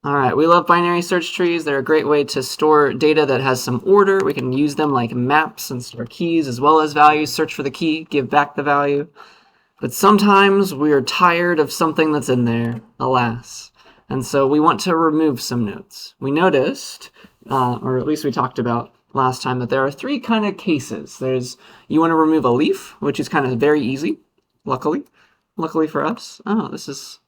All right, we love binary search trees. They're a great way to store data that has some order. We can use them like maps and store keys as well as values. Search for the key, give back the value. But sometimes we are tired of something that's in there, alas. And so we want to remove some nodes. We noticed, or at least we talked about last time, that there are three kind of cases. You want to remove a leaf, which is kind of very easy, luckily. Luckily for us. Oh, this is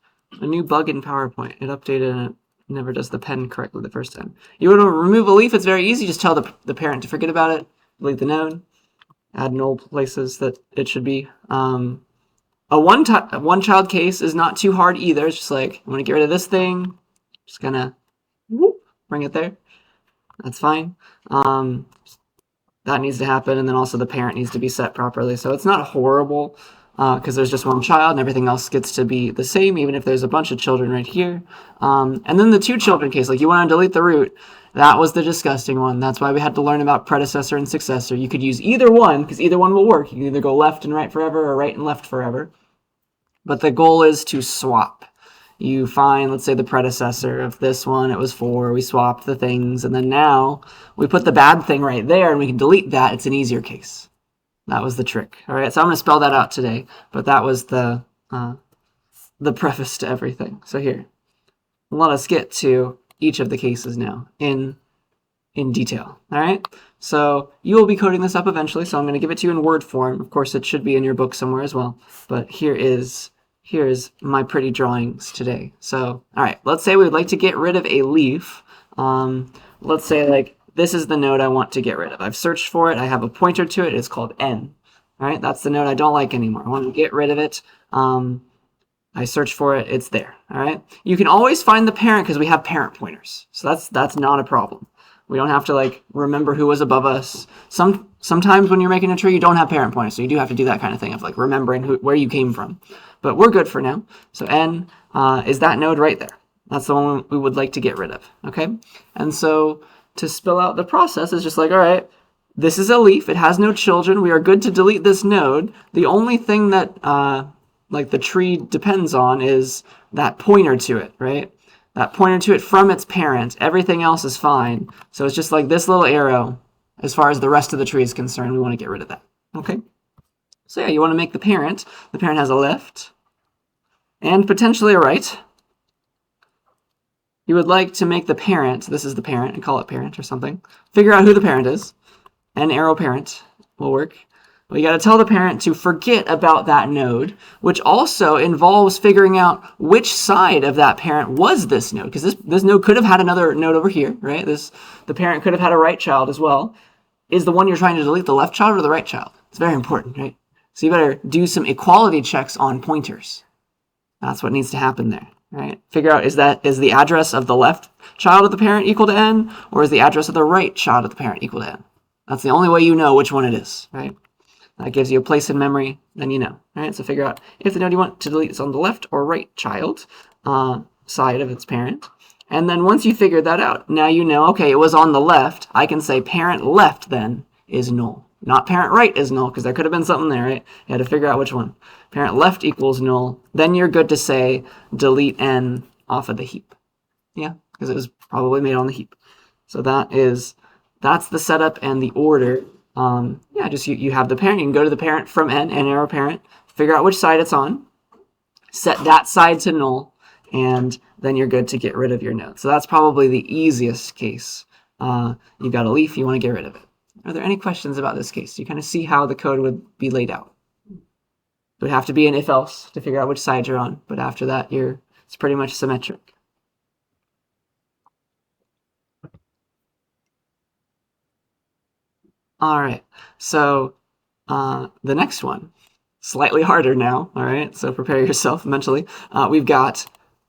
a new bug in PowerPoint. It updated and it never does the pen correctly the first time. You want to remove a leaf, it's very easy. Just tell the parent to forget about it, delete the node, add null places that it should be. A one child case is not too hard either. It's just like, I want to get rid of this thing. Just gonna whoop, bring it there. That's fine. That needs to happen, and then also the parent needs to be set properly. So it's not horrible because there's just one child and everything else gets to be the same, even if there's a bunch of children right here. And then the two children case, like you want to delete the root. That was the disgusting one. That's why we had to learn about predecessor and successor. You could use either one because either one will work. You can either go left and right forever or right and left forever. But the goal is to swap. You find, let's say, the predecessor of this one, it was 4, we swapped the things, and then now we put the bad thing right there and we can delete that. It's an easier case. That was the trick. All right, so I'm going to spell that out today, but that was the preface to everything. So here, let us get to each of the cases now in detail. All right, so you will be coding this up eventually, so I'm going to give it to you in Word form. Of course, it should be in your book somewhere as well, but here's my pretty drawings today. So, all right, let's say we would like to get rid of a leaf. Let's say like this is the node I want to get rid of. I've searched for it. I have a pointer to it. It's called N. All right, that's the node I don't like anymore. I want to get rid of it. I search for it. It's there. All right. You can always find the parent because we have parent pointers. So that's not a problem. We don't have to like remember who was above us. Sometimes when you're making a tree, you don't have parent pointers, so you do have to do that kind of thing of like remembering where you came from. But we're good for now. So N is that node right there. That's the one we would like to get rid of. Okay. And so to spell out the process is just like, all right, this is a leaf. It has no children. We are good to delete this node. The only thing that like the tree depends on is that pointer to it, right? That pointer to it from its parent. Everything else is fine. So it's just like this little arrow. As far as the rest of the tree is concerned, we want to get rid of that. Okay. So yeah, you want to make the parent. The parent has a left and potentially a right. You would like to make the parent, this is the parent, and call it parent or something. Figure out who the parent is. An arrow parent will work. Well, you got to tell the parent to forget about that node, which also involves figuring out which side of that parent was this node, because this node could have had another node over here, right? The parent could have had a right child as well. Is the one you're trying to delete the left child or the right child? It's very important, right? So you better do some equality checks on pointers. That's what needs to happen there, right? Figure out, is the address of the left child of the parent equal to N, or is the address of the right child of the parent equal to N? That's the only way you know which one it is, right? That gives you a place in memory, then you know, right? So figure out if the node you want to delete is on the left or right child side of its parent. And then once you figure that out, now you know, okay, it was on the left. I can say parent left then is null. Not parent right is null, because there could have been something there, right? You had to figure out which one. Parent left equals null. Then you're good to say delete N off of the heap. Yeah, because it was probably made on the heap. So that's the setup and the order. Yeah, just you have the parent. You can go to the parent from N arrow parent, figure out which side it's on, set that side to null, and then you're good to get rid of your node. So that's probably the easiest case. You've got a leaf, you want to get rid of it. Are there any questions about this case? You kind of see how the code would be laid out. It would have to be an if-else to figure out which side you're on, but after that, it's pretty much symmetric. All right, so the next one, slightly harder now, all right? So prepare yourself mentally. We've got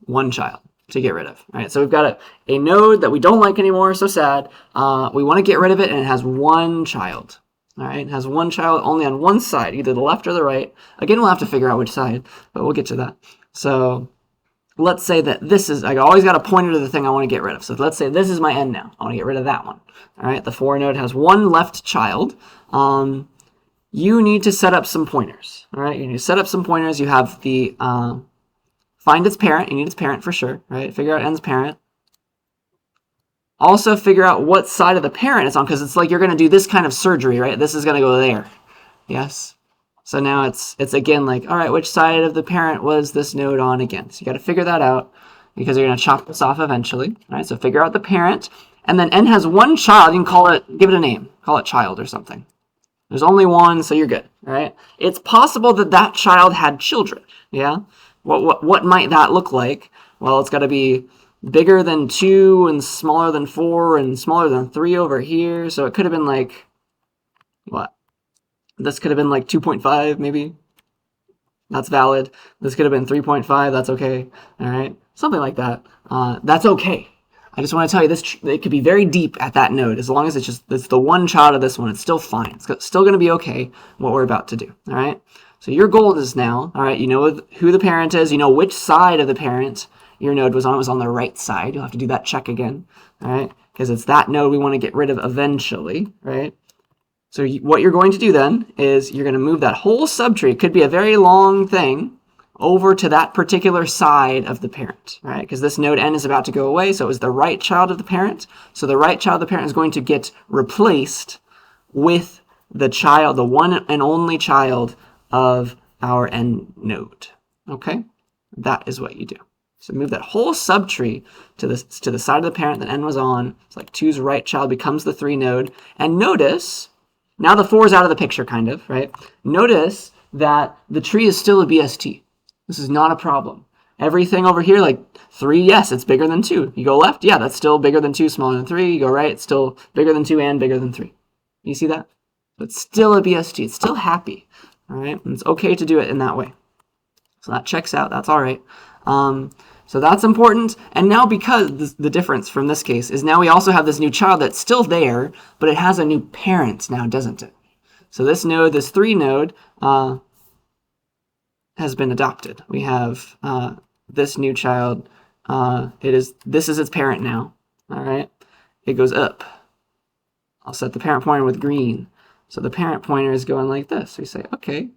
one child to get rid of, all right? So we've got a node that we don't like anymore, so sad. We want to get rid of it, and it has one child, all right? It has one child only on one side, either the left or the right. Again, we'll have to figure out which side, but we'll get to that. So let's say that this is, I always got a pointer to the thing I want to get rid of. So let's say this is my N now. I want to get rid of that one. All right, the 4 node has one left child. You need to set up some pointers. All right, you need to set up some pointers. You have the find its parent. You need its parent for sure, right? Figure out N's parent. Also figure out what side of the parent it's on, because it's like you're going to do this kind of surgery, right? This is going to go there. Yes? So now it's again like, all right, which side of the parent was this node on again? So you got to figure that out, because you're going to chop this off eventually. All right, so figure out the parent. And then n has one child. You can call it, give it a name. Call it child or something. There's only one, so you're good. All right. It's possible that that child had children. Yeah. What might that look like? Well, it's got to be bigger than 2 and smaller than 4 and smaller than 3 over here. So it could have been like, what? This could have been like 2.5 maybe. That's valid. This could have been 3.5. That's okay. All right. Something like that. That's okay. I just want to tell you this, it could be very deep at that node. As long as it's the one child of this one, it's still fine. It's still going to be okay what we're about to do. All right. So your goal is now, all right, you know who the parent is. You know which side of the parent your node was on. It was on the right side. You'll have to do that check again. All right. Because it's that node we want to get rid of eventually. Right. So what you're going to do then is you're going to move that whole subtree. It could be a very long thing over to that particular side of the parent, right? Because this node n is about to go away, so it was the right child of the parent. So the right child of the parent is going to get replaced with the child, the one and only child of our n node, okay? That is what you do. So move that whole subtree to the side of the parent that n was on. It's like 2's right child becomes the 3 node. And notice, now the 4 is out of the picture, kind of, right? Notice that the tree is still a BST. This is not a problem. Everything over here, like 3, yes, it's bigger than 2. You go left, yeah, that's still bigger than 2, smaller than 3. You go right, it's still bigger than 2 and bigger than 3. You see that? But it's still a BST. It's still happy. All right? And it's okay to do it in that way. So that checks out. That's all right. So that's important. And now because the difference from this case is now we also have this new child that's still there, but it has a new parent now, doesn't it? So this node, this 3 node, has been adopted. We have this new child. This is its parent now. All right. It goes up. I'll set the parent pointer with green. So the parent pointer is going like this. We say, okay,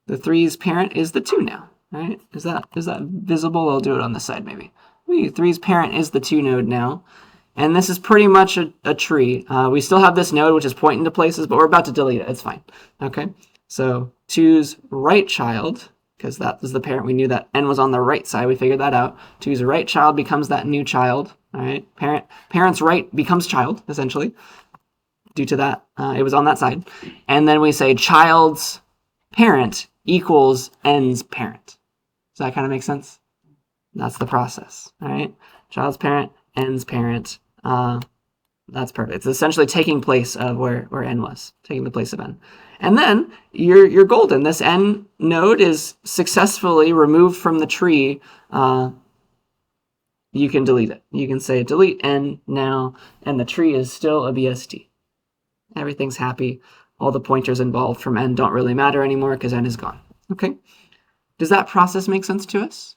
the 3's parent is the 2 now. All right. Is that visible? I'll do it on this side maybe. 3's parent is the 2 node now. And this is pretty much a tree. We still have this node which is pointing to places, but we're about to delete it. It's fine. Okay. So 2's right child, because that was the parent. We knew that n was on the right side. We figured that out. 2's right child becomes that new child. All right. Parent's right becomes child, essentially, due to that. It was on that side. And then we say child's parent equals n's parent. Does that kind of make sense? That's the process. All right. Child's parent, n's parent. That's perfect. It's essentially taking place of where n was, taking the place of n. And then you're golden. This n node is successfully removed from the tree. You can delete it. You can say delete n now, and the tree is still a BST. Everything's happy. All the pointers involved from n don't really matter anymore because n is gone. Okay. Does that process make sense to us?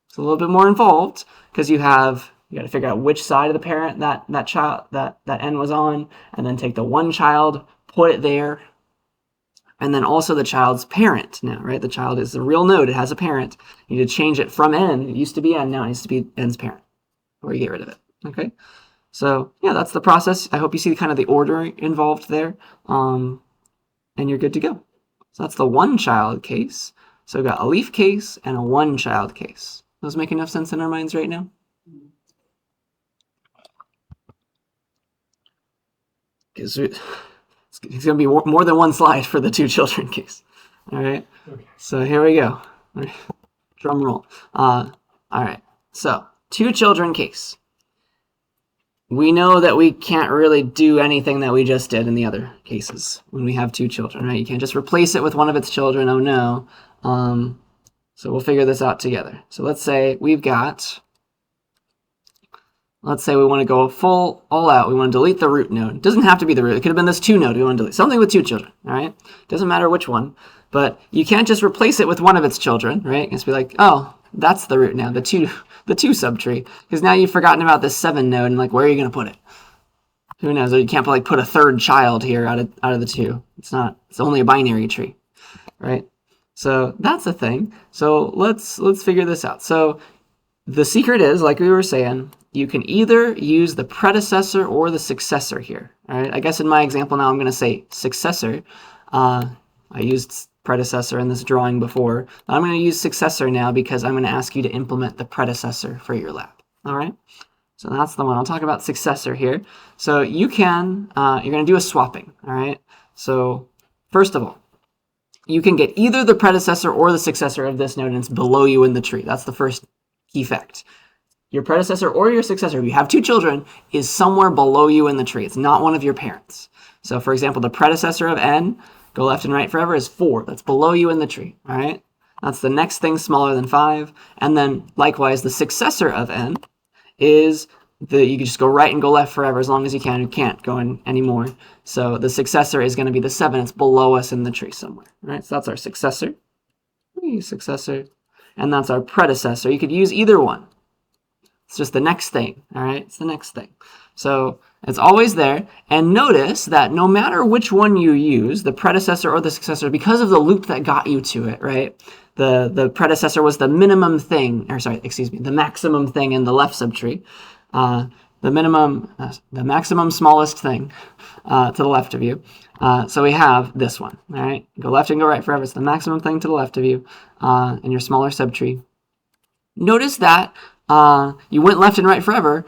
It's a little bit more involved because you got to figure out which side of the parent that child that n was on, and then take the one child, put it there. And then also the child's parent now, right? The child is the real node. It has a parent. You need to change it from n. It used to be n. Now it needs to be n's parent, or you get rid of it. Okay. So yeah, that's the process. I hope you see kind of the order involved there, and you're good to go. So that's the one child case. So we've got a leaf case and a one child case. Those make enough sense in our minds right now? Because it's going to be more than one slide for the 2 children case. All right. Okay. So here we go. Drum roll. All right. So 2 children case. We know that we can't really do anything that we just did in the other cases when we have 2 children, right? You can't just replace it with one of its children. Oh no. So we'll figure this out together. So let's say we want to go all out. We want to delete the root node. It doesn't have to be the root. It could have been this 2 node. We want to delete something with 2 children, all right? Doesn't matter which one, but you can't just replace it with one of its children, right? It's be like, oh, that's the root now, the two subtree, because now you've forgotten about this 7 node, and like, where are you going to put it? Who knows? Or you can't put a 3rd child here out of the 2. It's only a binary tree, right? So that's a thing. So let's figure this out. So The secret is, like we were saying, you can either use the predecessor or the successor here. All right. I guess in my example now I'm going to say successor. I used predecessor in this drawing before. I'm going to use successor now because I'm going to ask you to implement the predecessor for your lab. All right. So that's the one. I'll talk about successor here. So you can, you're going to do a swapping. All right. So first of all, you can get either the predecessor or the successor of this node, and it's below you in the tree. That's the first key fact. Your predecessor or your successor, if you have two children, is somewhere below you in the tree. It's not one of your parents. So for example, the predecessor of n, go left and right forever, is 4. That's below you in the tree. All right. That's the next thing smaller than 5. And then likewise, the successor of n is you can just go right and go left forever as long as you can. You can't go in anymore. So the successor is going to be the 7. It's below us in the tree somewhere. Right? So that's our successor. Successor. And that's our predecessor. You could use either one. It's just the next thing. All right? It's the next thing. So it's always there. And notice that no matter which one you use, the predecessor or the successor, because of the loop that got you to it, right? The predecessor was the minimum thing, or sorry, excuse me, the maximum thing in the left subtree. The maximum smallest thing to the left of you. So we have this one, all right? Go left and go right forever. It's the maximum thing to the left of you in your smaller subtree. Notice that you went left and right forever.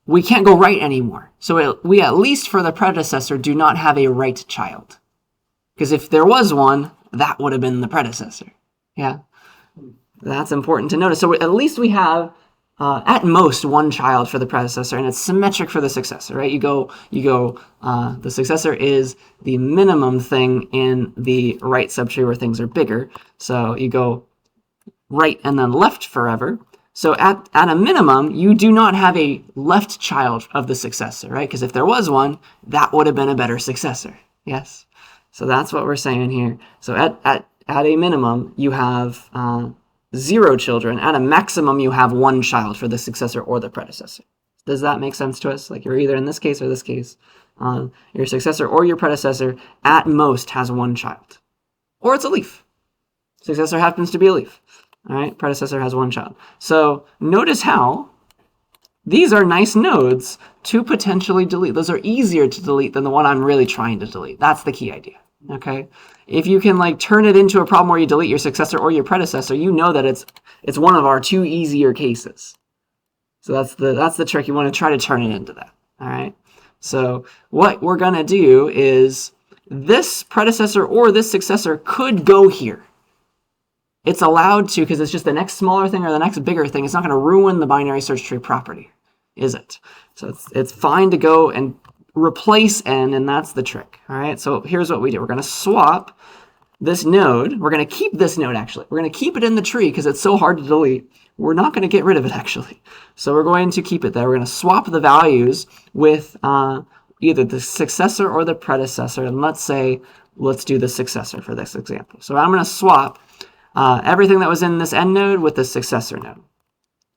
We can't go right anymore. So we, at least for the predecessor, do not have a right child. Because if there was one, that would have been the predecessor. Yeah, that's important to notice. So at least we have at most one child for the predecessor, and it's symmetric for the successor, right? The successor is the minimum thing in the right subtree where things are bigger. So you go right and then left forever. So at a minimum, you do not have a left child of the successor, right? Because if there was one, that would have been a better successor. Yes. So that's what we're saying here. So at a minimum, you have 0 children. At a maximum, you have 1 child for the successor or the predecessor. Does that make sense to us? Like you're either in this case or this case. Your successor or your predecessor at most has 1 child. Or it's a leaf. Successor happens to be a leaf. All right, predecessor has 1 child. So notice how these are nice nodes to potentially delete. Those are easier to delete than the one I'm really trying to delete. That's the key idea. Okay, if you can like turn it into a problem where you delete your successor or your predecessor, you know that it's one of our 2 easier cases. So that's the trick. You want to try to turn it into that. All right. So what we're gonna do is this predecessor or this successor could go here. It's allowed to because it's just the next smaller thing or the next bigger thing. It's not going to ruin the binary search tree property, is it? So it's fine to go and replace n, and that's the trick. All right, so here's what we do. We're going to swap this node. We're going to keep this node, actually. We're going to keep it in the tree because it's so hard to delete. We're not going to get rid of it, actually. So we're going to keep it there. We're going to swap the values with either the successor or the predecessor. And let's do the successor for this example. So I'm going to swap everything that was in this end node with the successor node.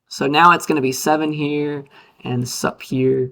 So now it's going to be 7 here and sup here.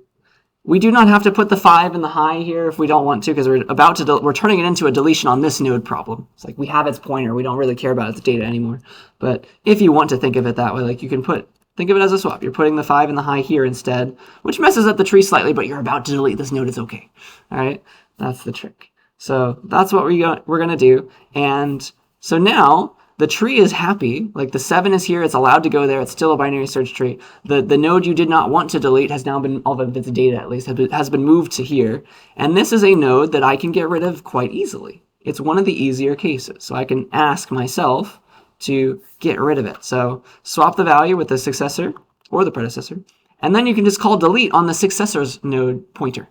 We do not have to put the 5 in the high here if we don't want to, because we're turning it into a deletion on this node problem. It's like we have its pointer. We don't really care about its data anymore. But if you want to think of it that way, like you can think of it as a swap. You're putting the 5 in the high here instead, which messes up the tree slightly, but you're about to delete this node. It's okay. All right, that's the trick. So that's what we're going to do. And so now the tree is happy, like the 7 is here, it's allowed to go there, it's still a binary search tree. The node you did not want to delete has now been, all of its data at least, has been moved to here. And this is a node that I can get rid of quite easily. It's one of the easier cases. So I can ask myself to get rid of it. So swap the value with the successor or the predecessor, and then you can just call delete on the successor's node pointer.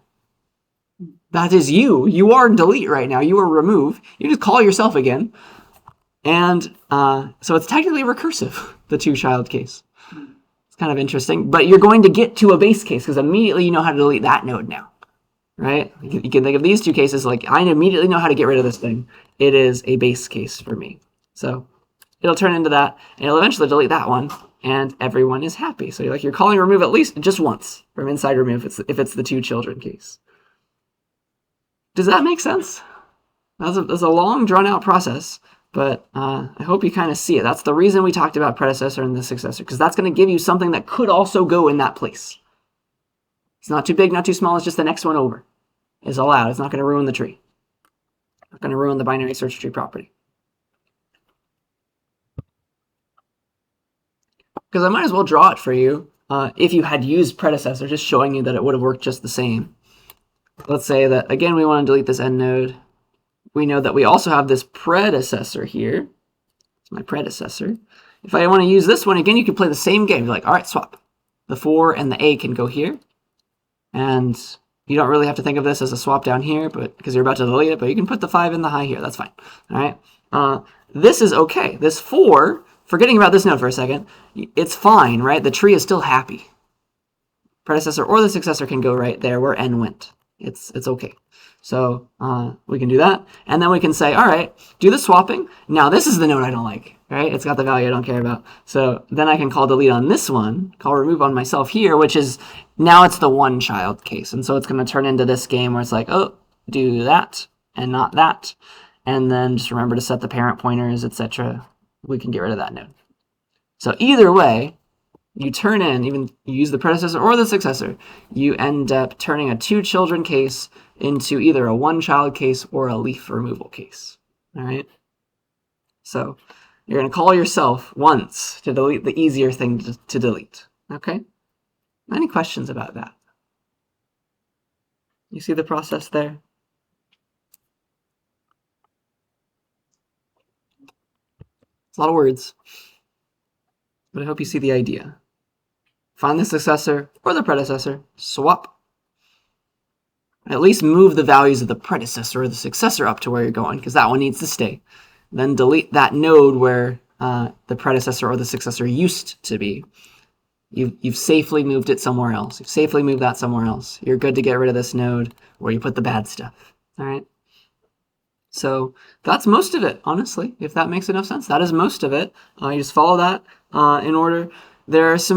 That is you. You are delete right now. You are remove. You just call yourself again. And so it's technically recursive, the 2-child case. It's kind of interesting, but you're going to get to a base case because immediately you know how to delete that node now, right? You can think of these 2 cases like I immediately know how to get rid of this thing. It is a base case for me. So it'll turn into that, and it'll eventually delete that one, and everyone is happy. So you're calling remove at least just once from inside remove if it's the 2 children case. Does that make sense? That's a long, drawn-out process. But I hope you kind of see it. That's the reason we talked about predecessor and the successor, because that's going to give you something that could also go in that place. It's not too big, not too small. It's just the next one over is allowed. It's not going to ruin the tree. Not going to ruin the binary search tree property. Because I might as well draw it for you if you had used predecessor, just showing you that it would have worked just the same. Let's say that, again, we want to delete this end node. We know that we also have this predecessor here. It's my predecessor. If I want to use this one, again, you can play the same game. You're like, all right, swap. The 4 and the A can go here. And you don't really have to think of this as a swap down here, but because you're about to delete it, but you can put the 5 and the high here. That's fine. All right. This is okay. This 4, forgetting about this node for a second, it's fine, right? The tree is still happy. Predecessor or the successor can go right there where n went. It's okay. So we can do that. And then we can say, all right, do the swapping. Now this is the node I don't like, right? It's got the value I don't care about. So then I can call delete on this one, call remove on myself here, which is, now it's the one child case. And so it's going to turn into this game where it's like, oh, do that and not that. And then just remember to set the parent pointers, etc. We can get rid of that node. So either way, you turn in, even you use the predecessor or the successor, you end up turning a 2 children case into either a 1 child case or a leaf removal case. All right. So you're going to call yourself once to delete the easier thing to delete. Okay. Any questions about that? You see the process there? It's a lot of words, but I hope you see the idea. Find the successor or the predecessor, swap. At least move the values of the predecessor or the successor up to where you're going, because that one needs to stay. Then delete that node where the predecessor or the successor used to be. You've safely moved it somewhere else. You've safely moved that somewhere else. You're good to get rid of this node where you put the bad stuff. All right. So that's most of it, honestly, if that makes enough sense. That is most of it. You just follow that in order. There's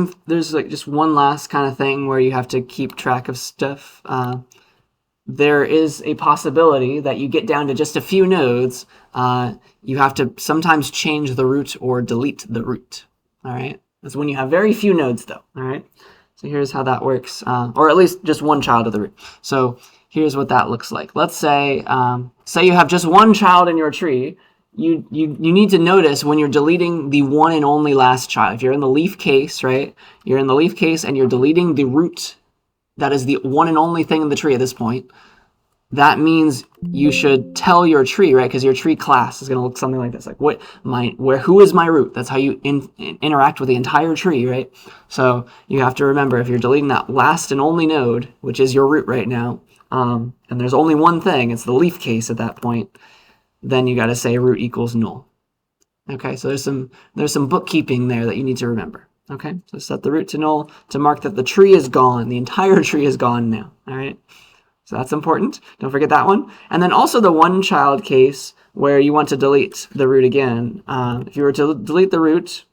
like just one last kind of thing where you have to keep track of stuff. There is a possibility that you get down to just a few nodes. You have to sometimes change the root or delete the root. All right. That's when you have very few nodes, though. All right. So here's how that works, or at least just one child of the root. So here's what that looks like. Let's say, say you have just one child in your tree. You need to notice when you're deleting the one and only last child. If you're in the leaf case, right? You're in the leaf case and you're deleting the root. That is the one and only thing in the tree at this point. That means you should tell your tree, right? Because your tree class is going to look something like this. Like who is my root? That's how you interact with the entire tree, right? So you have to remember, if you're deleting that last and only node, which is your root right now, and there's only one thing, it's the leaf case at that point, then you got to say root equals null. Okay, so there's some bookkeeping there that you need to remember. Okay, so set the root to null to mark that the tree is gone. The entire tree is gone now. All right, so that's important. Don't forget that one. And then also the one child case where you want to delete the root again. If you were to delete the root,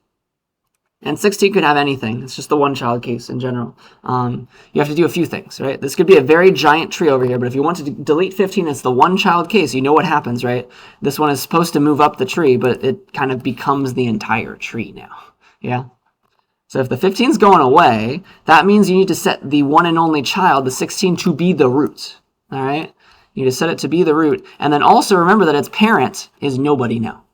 and 16 could have anything. It's just the one child case in general. You have to do a few things, right? This could be a very giant tree over here, but if you want to delete 15, it's the one child case. You know what happens, right? This one is supposed to move up the tree, but it kind of becomes the entire tree now. Yeah. So if the 15 is going away, that means you need to set the one and only child, the 16, to be the root. All right? You need to set it to be the root. And then also remember that its parent is nobody now.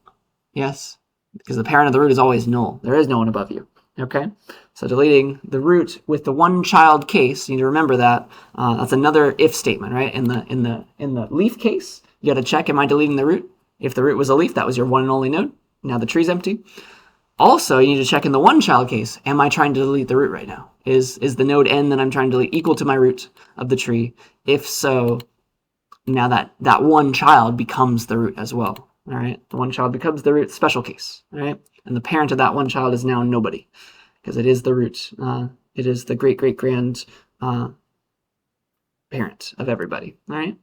Yes? Because the parent of the root is always null. There is no one above you. Okay? So deleting the root with the one child case, you need to remember that. That's another if statement, right? In the leaf case, you got to check, am I deleting the root? If the root was a leaf, that was your one and only node. Now the tree's empty. Also, you need to check in the one child case. Am I trying to delete the root right now? Is the node n that I'm trying to delete equal to my root of the tree? If so, now that one child becomes the root as well. All right, the one child becomes the root, special case. All right, and the parent of that one child is now nobody, because it is the root. It is the great-great-grand parent of everybody. All right.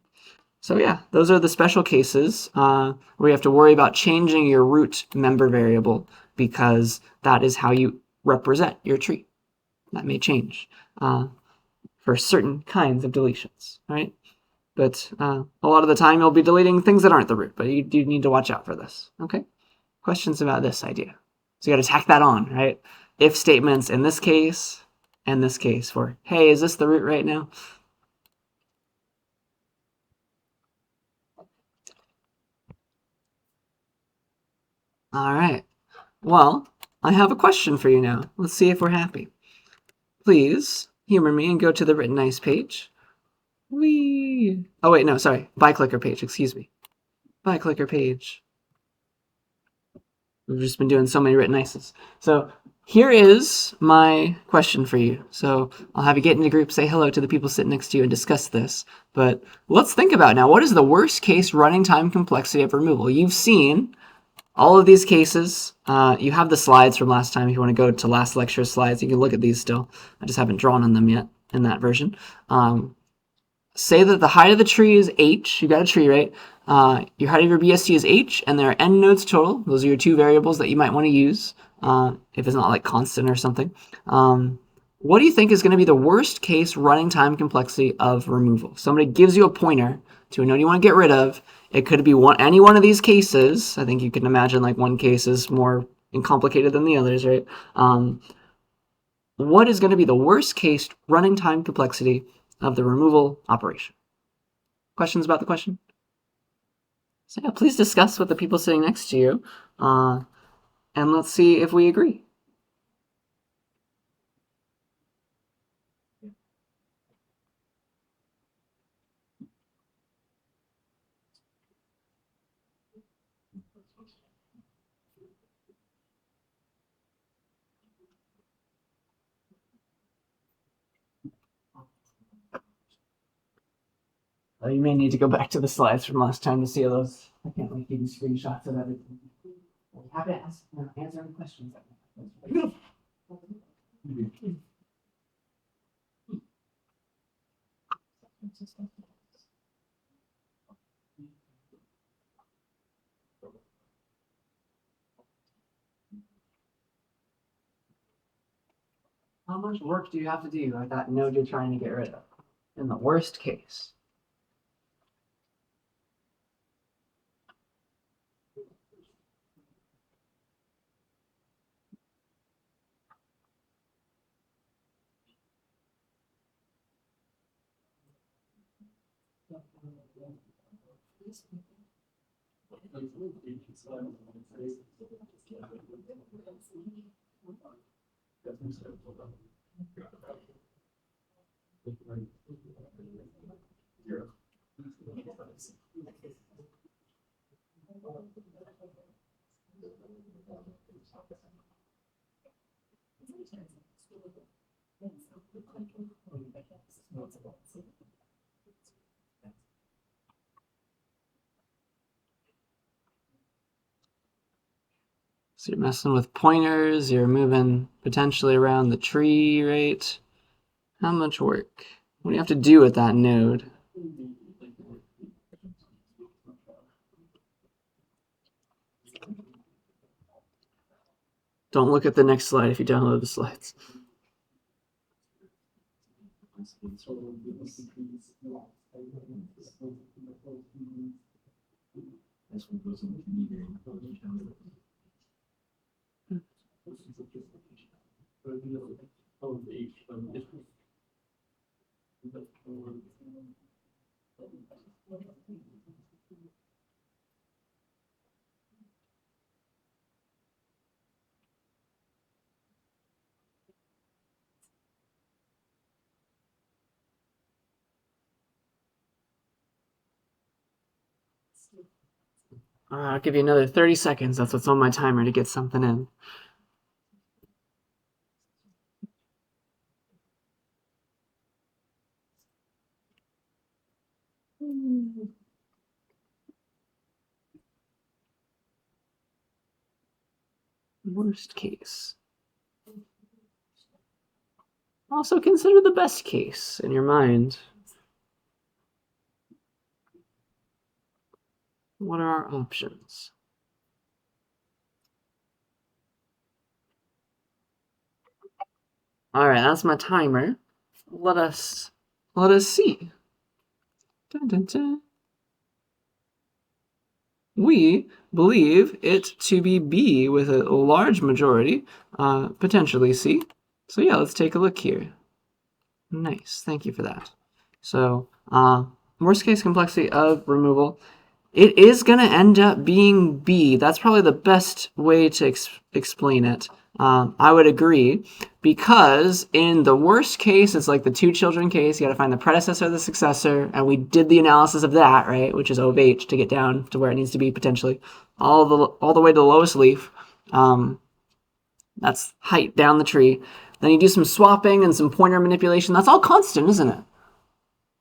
So yeah, those are the special cases where you have to worry about changing your root member variable, because that is how you represent your tree. That may change for certain kinds of deletions, right? But a lot of the time you'll be deleting things that aren't the root, but you do need to watch out for this, okay? Questions about this idea? So you got to tack that on, right? If statements in this case and this case for, hey, is this the root right now? All right. Well, I have a question for you now. Let's see if we're happy. Please humor me and go to the written nice page. Whee! Oh, wait, no, sorry. By clicker page, excuse me. By clicker page. We've just been doing so many written nices. So here is my question for you. So I'll have you get into group, say hello to the people sitting next to you, and discuss this. But let's think about now, what is the worst case running time complexity of removal? You've seen all of these cases. You have the slides from last time. If you want to go to last lecture's slides, you can look at these still. I just haven't drawn on them yet in that version. Say that the height of the tree is h. You got a tree, right? Your height of your BST is h, and there are n nodes total. Those are your two variables that you might want to use if it's not like constant or something. What do you think is going to be the worst case running time complexity of removal? Somebody gives you a pointer to a node you want to get rid of. It could be any one of these cases. I think you can imagine like one case is more complicated than the others, right? What is going to be the worst case running time complexity of the removal operation? Questions about the question? So yeah, please discuss with the people sitting next to you, and let's see if we agree. You may need to go back to the slides from last time to see those. I can't like give you screenshots of everything. We have to answer any questions. How much work do you have to do at that node you're trying to get rid of? In the worst case. So you're messing with pointers, you're moving potentially around the tree, right? How much work? What do you have to do with that node? Don't look at the next slide if you download the slides. I'll give you another 30 seconds. That's what's on my timer to get something in. Worst case. Also consider the best case in your mind. What are our options? All right, that's my timer. Let us see. Dun, dun, dun. We believe it to be B with a large majority, potentially C. So yeah, let's take a look here. Nice, thank you for that. So, worst case complexity of removal, it is going to end up being B. That's probably the best way to explain it. I would agree, because in the worst case, it's like the two children case. You got to find the predecessor of the successor, and we did the analysis of that, right? Which is O of H to get down to where it needs to be potentially, all the way to the lowest leaf. That's height down the tree. Then you do some swapping and some pointer manipulation. That's all constant, isn't it?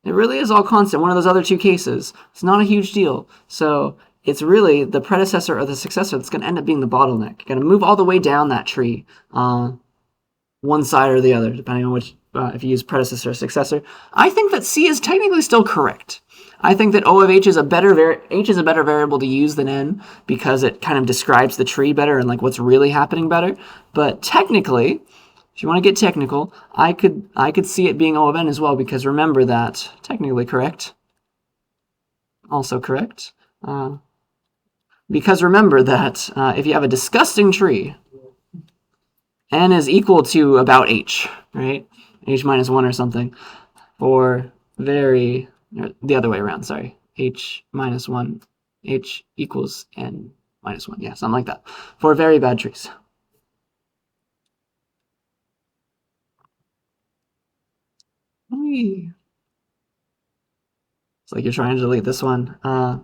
It really is all constant. One of those other two cases. It's not a huge deal. So it's really the predecessor or the successor that's going to end up being the bottleneck. You're going to move all the way down that tree, one side or the other, depending on which, if you use predecessor or successor. I think that C is technically still correct. I think that O of H is a better variable to use than N, because it kind of describes the tree better and like what's really happening better. But technically, if you want to get technical, I could see it being O of N as well, because remember that technically correct, also correct, because remember that if you have a disgusting tree, N is equal to about H, right? H minus 1 or something, or the other way around, sorry. H minus 1, H equals N minus 1, yeah, something like that, for very bad trees. It's like you're trying to delete this one. Like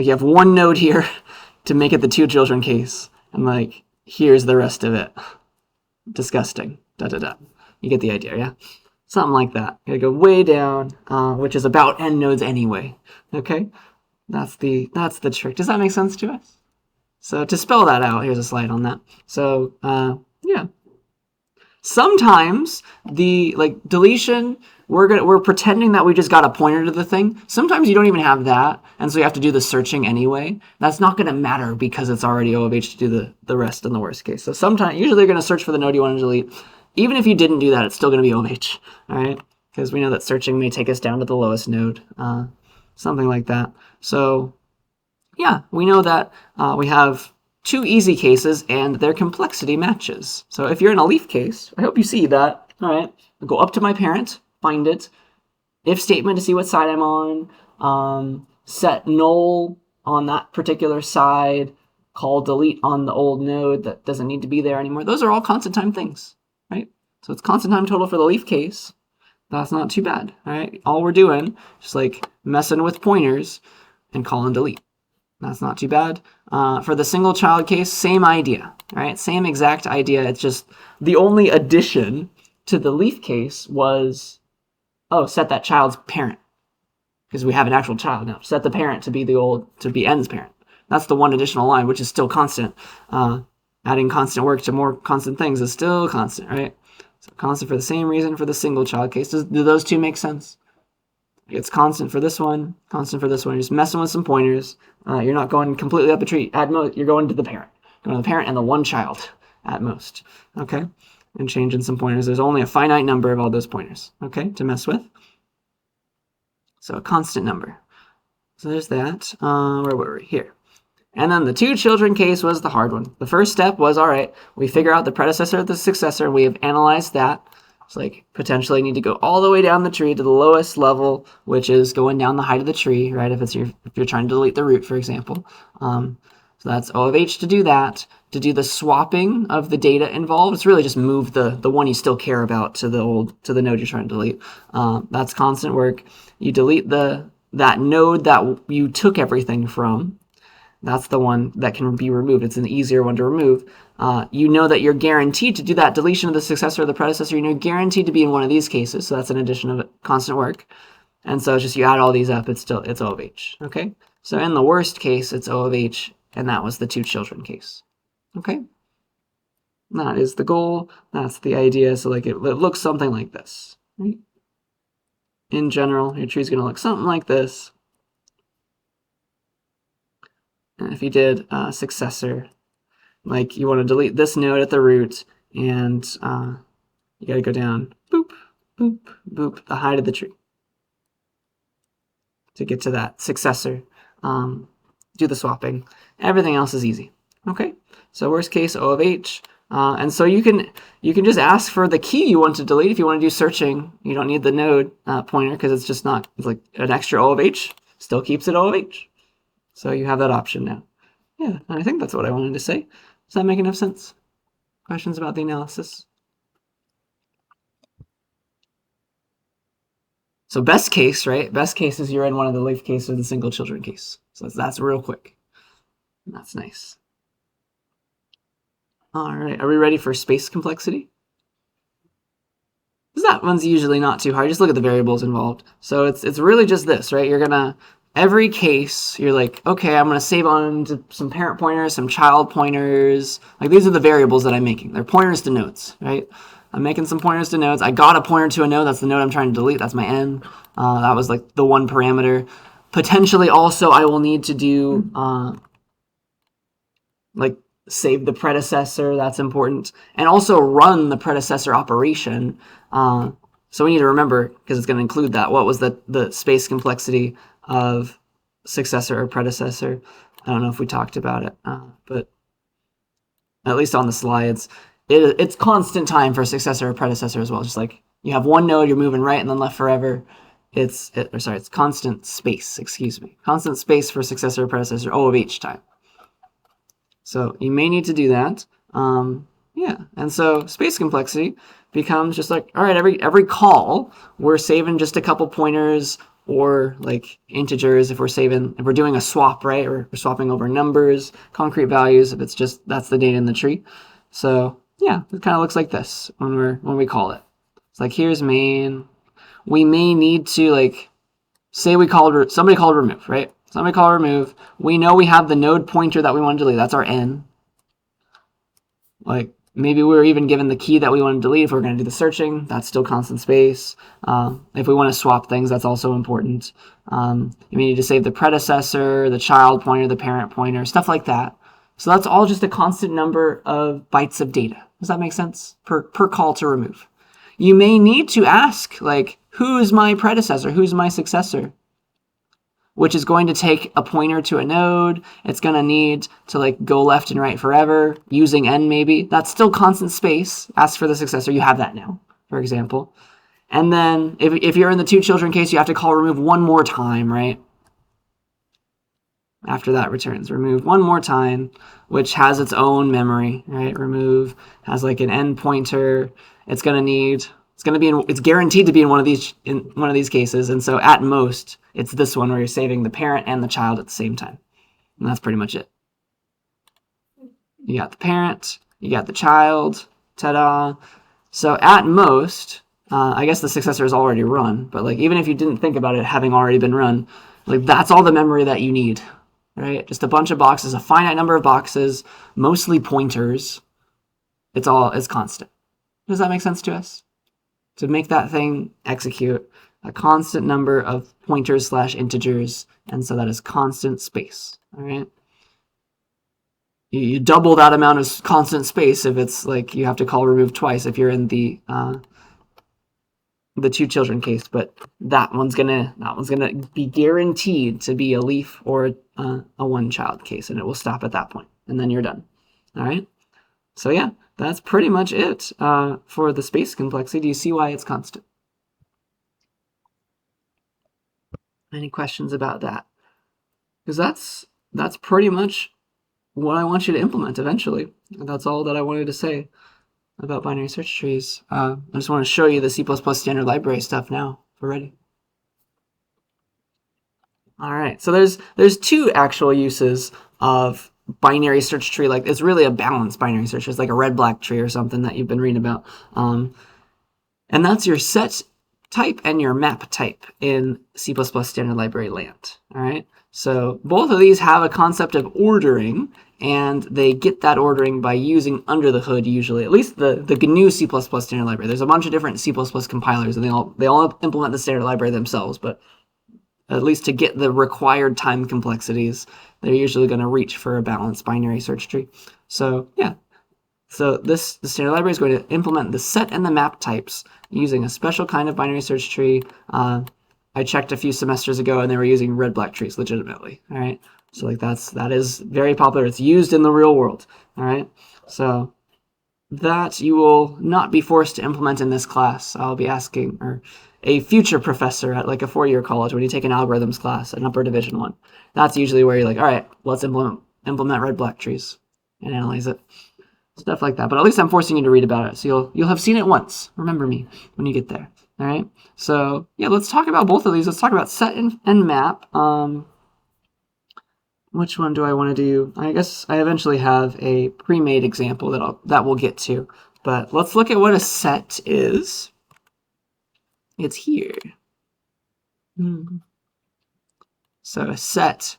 you have one node here to make it the two children case, and like here's the rest of it. Disgusting. Da da da. You get the idea, yeah? Something like that. You gotta go way down, which is about n nodes anyway. Okay, that's the trick. Does that make sense to us? So to spell that out, here's a slide on that. So yeah. Sometimes the deletion, we're pretending that we just got a pointer to the thing. Sometimes you don't even have that, and so you have to do the searching anyway. That's not going to matter because it's already O of H to do the rest in the worst case. So usually you're going to search for the node you want to delete. Even if you didn't do that, it's still going to be O of H, all right? Because we know that searching may take us down to the lowest node, something like that. So yeah, we know that we have two easy cases and their complexity matches. So if you're in a leaf case, I hope you see that. All right, I'll go up to my parent, find it, if statement to see what side I'm on, set null on that particular side, call delete on the old node that doesn't need to be there anymore. Those are all constant time things, right? So it's constant time total for the leaf case. That's not too bad, all right? All we're doing, just like messing with pointers and call and delete. That's not too bad. For the single child case, same idea, right? Same exact idea. It's just the only addition to the leaf case was, set that child's parent, because we have an actual child now. Set the parent to be N's parent. That's the one additional line, which is still constant. Adding constant work to more constant things is still constant, right? So constant for the same reason for the single child case. Do those two make sense? It's constant for this one, constant for this one. You're just messing with some pointers. You're not going completely up a tree. At most, you're going to the parent. Going to the parent and the one child at most. Okay? And changing some pointers. There's only a finite number of all those pointers, okay, to mess with. So a constant number. So there's that. Where were we? Here. And then the two children case was the hard one. The first step was, all right, we figure out the predecessor of the successor. We have analyzed that. It's like potentially need to go all the way down the tree to the lowest level, which is going down the height of the tree, right? If you're trying to delete the root, for example. So that's O of H to do that. To do the swapping of the data involved, it's really just move the one you still care about to the node you're trying to delete. That's constant work. You delete that node that you took everything from. That's the one that can be removed. It's an easier one to remove. You know that you're guaranteed to do that deletion of the successor or the predecessor. You're guaranteed to be in one of these cases. So that's an addition of constant work. And so it's just you add all these up, it's O of H. Okay? So in the worst case, it's O of H, and that was the two children case. Okay? That is the goal. That's the idea. So like it looks something like this. Right? In general, your tree's going to look something like this. And if you did successor, like you want to delete this node at the root, and you got to go down, boop, boop, boop, the height of the tree to get to that successor. do the swapping. Everything else is easy. Okay, so worst case O of H. And so you can just ask for the key you want to delete if you want to do searching. You don't need the node pointer because it's just not, it's like an extra O of H. Still keeps it O of H. So you have that option now. Yeah, I think that's what I wanted to say. Does that make enough sense? Questions about the analysis? So best case, right? Best case is you're in one of the leaf case or the single children case. So that's real quick. That's nice. All right, are we ready for space complexity? That one's usually not too hard. Just look at the variables involved. So it's really just this, right? You're gonna, every case, you're like, okay, I'm gonna save on to some parent pointers, some child pointers. Like these are the variables that I'm making. They're pointers to nodes, right? I'm making some pointers to nodes. I got a pointer to a node. That's the node I'm trying to delete. That's my n. That was like the one parameter. Potentially also I will need to do like save the predecessor. That's important. And also run the predecessor operation. So we need to remember, because it's going to include that, what was the space complexity of successor or predecessor. I don't know if we talked about it, but at least on the slides, it's constant time for successor or predecessor as well. Just like you have one node, you're moving right and then left forever. It's constant space, excuse me. Constant space for successor or predecessor, O of H time. So you may need to do that. Yeah, and so space complexity becomes just like, all right, every call, we're saving just a couple pointers or like integers if we're doing a swap, right? Or we're swapping over numbers, concrete values, if it's just, that's the data in the tree. So yeah, it kind of looks like this when we call it. It's like, here's main. We may need to like, say somebody called remove, right? Somebody called remove. We know we have the node pointer that we want to delete. That's our n. Like maybe we're even given the key that we want to delete if we're going to do the searching. That's still constant space. If we want to swap things, that's also important. You may need to save the predecessor, the child pointer, the parent pointer, stuff like that. So that's all just a constant number of bytes of data. Does that make sense? Per call to remove. You may need to ask, like, who's my predecessor? Who's my successor? Which is going to take a pointer to a node. It's going to need to like go left and right forever, using n maybe. That's still constant space. Ask for the successor. You have that now, for example. And then if you're in the two children case, you have to call remove one more time, right? After that returns remove one more time, which has its own memory, right? Remove has like an n pointer. It's guaranteed to be in one of these cases. And so at most, it's this one where you're saving the parent and the child at the same time. And that's pretty much it. You got the parent, you got the child, ta-da. So at most, I guess the successor is already run, but like even if you didn't think about it having already been run, like that's all the memory that you need, right? Just a bunch of boxes, a finite number of boxes, mostly pointers. It's constant. Does that make sense to us? To make that thing execute a constant number of pointers / integers, and so that is constant space, all right? You double that amount of constant space if it's like you have to call remove twice if you're in the two children case, but that one's gonna be guaranteed to be a leaf or a one child case, and it will stop at that point, and then you're done, all right? So yeah, that's pretty much it for the space complexity. Do you see why it's constant? Any questions about that? Because that's pretty much what I want you to implement eventually. That's all that I wanted to say about binary search trees. I just want to show you the C++ standard library stuff now. If we're ready. All right, so there's two actual uses of binary search tree. Like it's really a balanced binary search. It's like a red-black tree or something that you've been reading about. And that's your set type and your map type in C++ standard library land. All right, so both of these have a concept of ordering, and they get that ordering by using under the hood usually, at least the GNU C++ standard library. There's a bunch of different C++ compilers, and they all implement the standard library themselves, but at least to get the required time complexities, they're usually going to reach for a balanced binary search tree. So yeah, so the standard library is going to implement the set and the map types using a special kind of binary search tree I checked a few semesters ago and they were using red-black trees legitimately. All right. So like that is very popular. It's used in the real world. All right. So that you will not be forced to implement in this class. I'll be asking, or a future professor at like a 4-year college when you take an algorithms class, an upper division one. That's usually where you're like, all right, let's implement red-black trees and analyze it. Stuff like that. But at least I'm forcing you to read about it. So you'll have seen it once. Remember me when you get there. All right. So yeah, let's talk about both of these. Let's talk about set and map. Which one do I want to do? I guess I eventually have a pre-made example that we'll get to. But let's look at what a set is. It's here. So a set,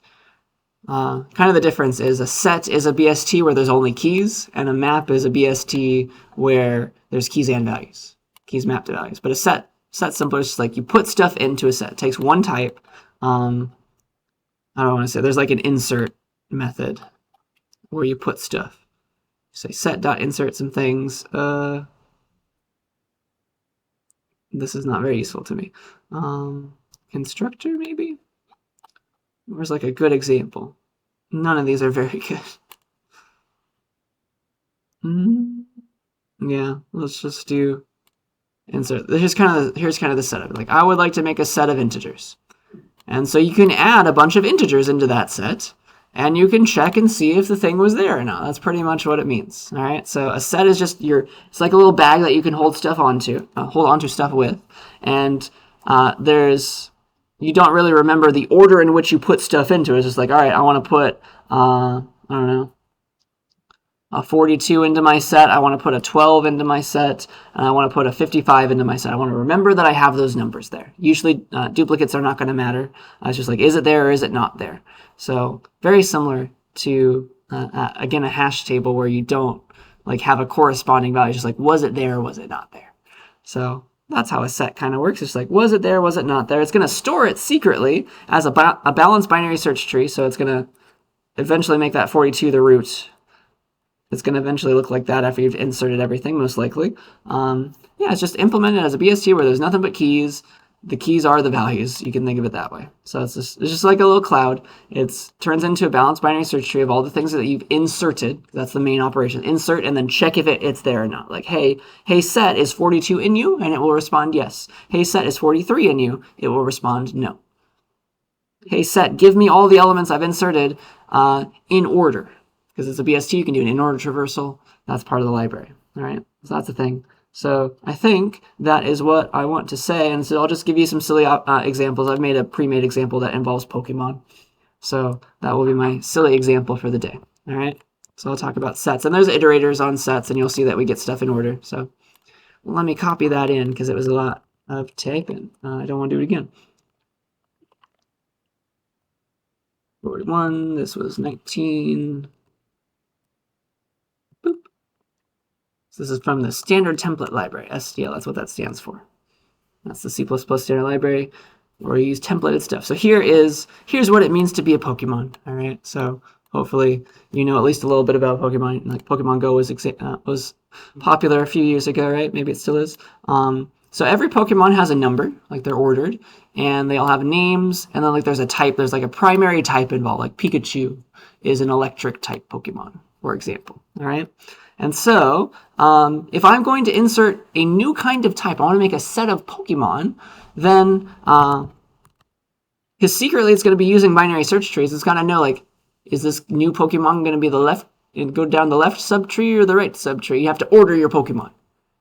kind of the difference is a set is a BST where there's only keys, and a map is a BST where there's keys and values. Keys mapped to values. But a set's simple. It's just like you put stuff into a set. It takes one type. I don't want to say there's like an insert method where you put stuff. You say set.insert some things. This is not very useful to me. Constructor maybe? Where's like a good example? None of these are very good. Yeah, let's just do insert. Here's kind of the setup. Like I would like to make a set of integers. And so you can add a bunch of integers into that set, and you can check and see if the thing was there or not. That's pretty much what it means. All right. So a set is just it's like a little bag that you can hold onto stuff with, and you don't really remember the order in which you put stuff into it. It's just like, all right, I want to put I don't know, a 42 into my set, I want to put a 12 into my set, and I want to put a 55 into my set. I want to remember that I have those numbers there. Usually duplicates are not going to matter. It's just like, is it there or is it not there? So very similar to, again, a hash table where you don't like have a corresponding value. It's just like, was it there or was it not there? So that's how a set kind of works. It's like, was it there, was it not there? It's going to store it secretly as a balanced binary search tree, so it's going to eventually make that 42 the root. It's going to eventually look like that after you've inserted everything, most likely. Yeah, it's just implemented as a BST where there's nothing but keys. The keys are the values. You can think of it that way. So it's just like a little cloud. It turns into a balanced binary search tree of all the things that you've inserted. That's the main operation. Insert and then check if it's there or not. Like, hey, set is 42 in you, and it will respond yes. Hey, set is 43 in you, it will respond no. Hey, set, give me all the elements I've inserted in order. Because it's a BST, you can do an in-order traversal. That's part of the library. All right, so that's a thing. So I think that is what I want to say, and so I'll just give you some silly examples. I've made a pre-made example that involves Pokemon. So that will be my silly example for the day. All right, so I'll talk about sets. And there's iterators on sets, and you'll see that we get stuff in order. So let me copy that in because it was a lot of typing. I don't want to do it again. 41, this was 19. Boop. So this is from the Standard Template Library, STL, that's what that stands for. That's the C++ Standard Library where you use templated stuff. So here's what it means to be a Pokemon, all right? So hopefully you know at least a little bit about Pokemon. Like Pokemon Go was popular a few years ago, right? Maybe it still is. So every Pokemon has a number, like they're ordered, and they all have names, and then like there's a type, there's like a primary type involved, like Pikachu is an electric type Pokemon, for example, all right? And so if I'm going to insert a new kind of type, I want to make a set of Pokemon, then, because secretly it's going to be using binary search trees, it's got to know, like, is this new Pokemon going to be the left, and go down the left subtree or the right subtree? You have to order your Pokemon.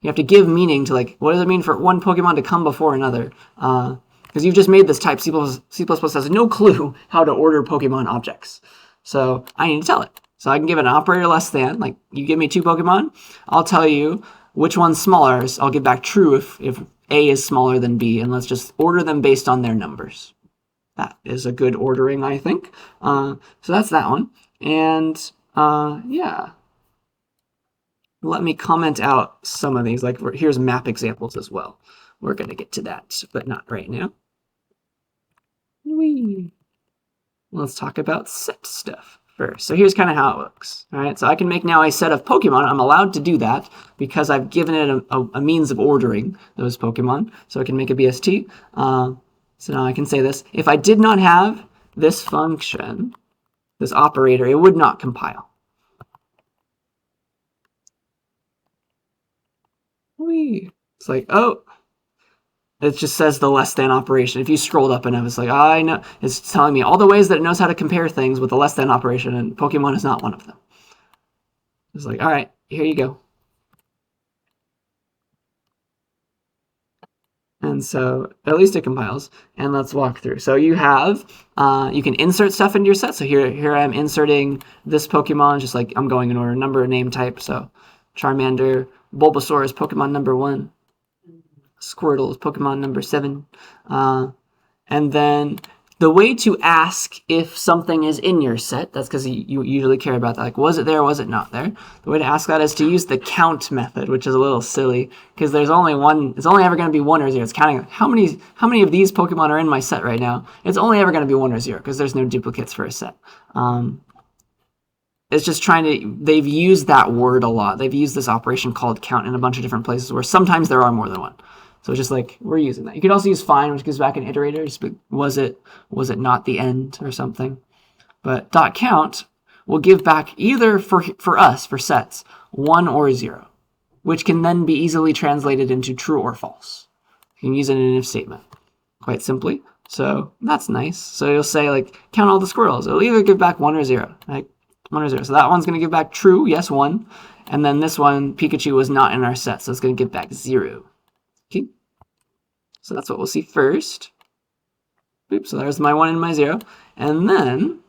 You have to give meaning to, like, what does it mean for one Pokemon to come before another? Because you've just made this type. C++ has no clue how to order Pokemon objects. So I need to tell it. So I can give it an operator less than, like, you give me 2 Pokemon, I'll tell you which one's smaller. So I'll give back true if A is smaller than B, and let's just order them based on their numbers. That is a good ordering, I think. So that's that one. And yeah. Let me comment out some of these. Like, here's map examples as well. We're going to get to that, but not right now. Whee! Let's talk about set stuff first. So here's kind of how it looks. All right, so I can make now a set of Pokemon. I'm allowed to do that because I've given it a means of ordering those Pokemon. So I can make a BST. So now I can say this. If I did not have this function, this operator, it would not compile. Whee. It's like, oh, it just says the less than operation. If you scrolled up and it was like, I know, it's telling me all the ways that it knows how to compare things with the less than operation, and Pokemon is not one of them. It's like, all right, here you go. And so at least it compiles. And let's walk through. So you have, you can insert stuff into your set. So here I'm inserting this Pokemon, just like I'm going in order, number, name, type. So Charmander, Bulbasaur is Pokemon number 1. Squirtle is Pokemon number 7. And then the way to ask if something is in your set, that's because you usually care about that. Like, was it there, was it not there? The way to ask that is to use the count method, which is a little silly because there's only one. It's only ever going to be 1 or 0. It's counting how many of these Pokemon are in my set right now. It's only ever going to be 1 or 0 because there's no duplicates for a set. It's just trying to, they've used that word a lot. They've used this operation called count in a bunch of different places where sometimes there are more than one. So it's just like, we're using that. You could also use find, which gives back an iterator. But was it not the end or something? But .count will give back either for us, for sets, 1 or 0, which can then be easily translated into true or false. You can use it in an if statement, quite simply. So that's nice. So you'll say, like, count all the squirrels. It'll either give back 1 or 0. Like, 1 or 0. So that one's going to give back true, yes, 1. And then this one, Pikachu, was not in our set, so it's going to give back 0. Okay. So that's what we'll see first. Oops, so there's my 1 and my 0. And then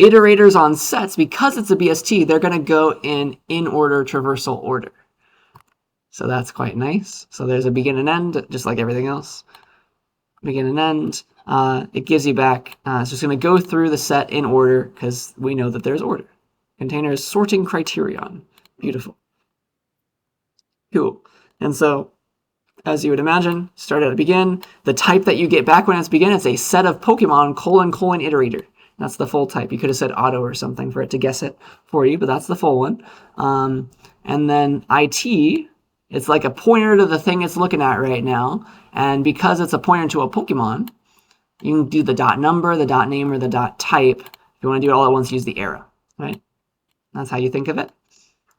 iterators on sets, because it's a BST, they're going to go in order traversal order. So that's quite nice. So there's a begin and end, just like everything else. Begin and end. It gives you back, it's just going to go through the set in order because we know that there's order. Containers sorting criterion. Beautiful. Cool. And so, as you would imagine, start at a begin. The type that you get back when it's begin, it's a set of Pokemon : iterator. That's the full type. You could have said auto or something for it to guess it for you, but that's the full one. And then IT, it's like a pointer to the thing it's looking at right now. And because it's a pointer to a Pokemon, you can do the dot number, the dot name, or the dot type. If you want to do it all at once, use the arrow, right? That's how you think of it.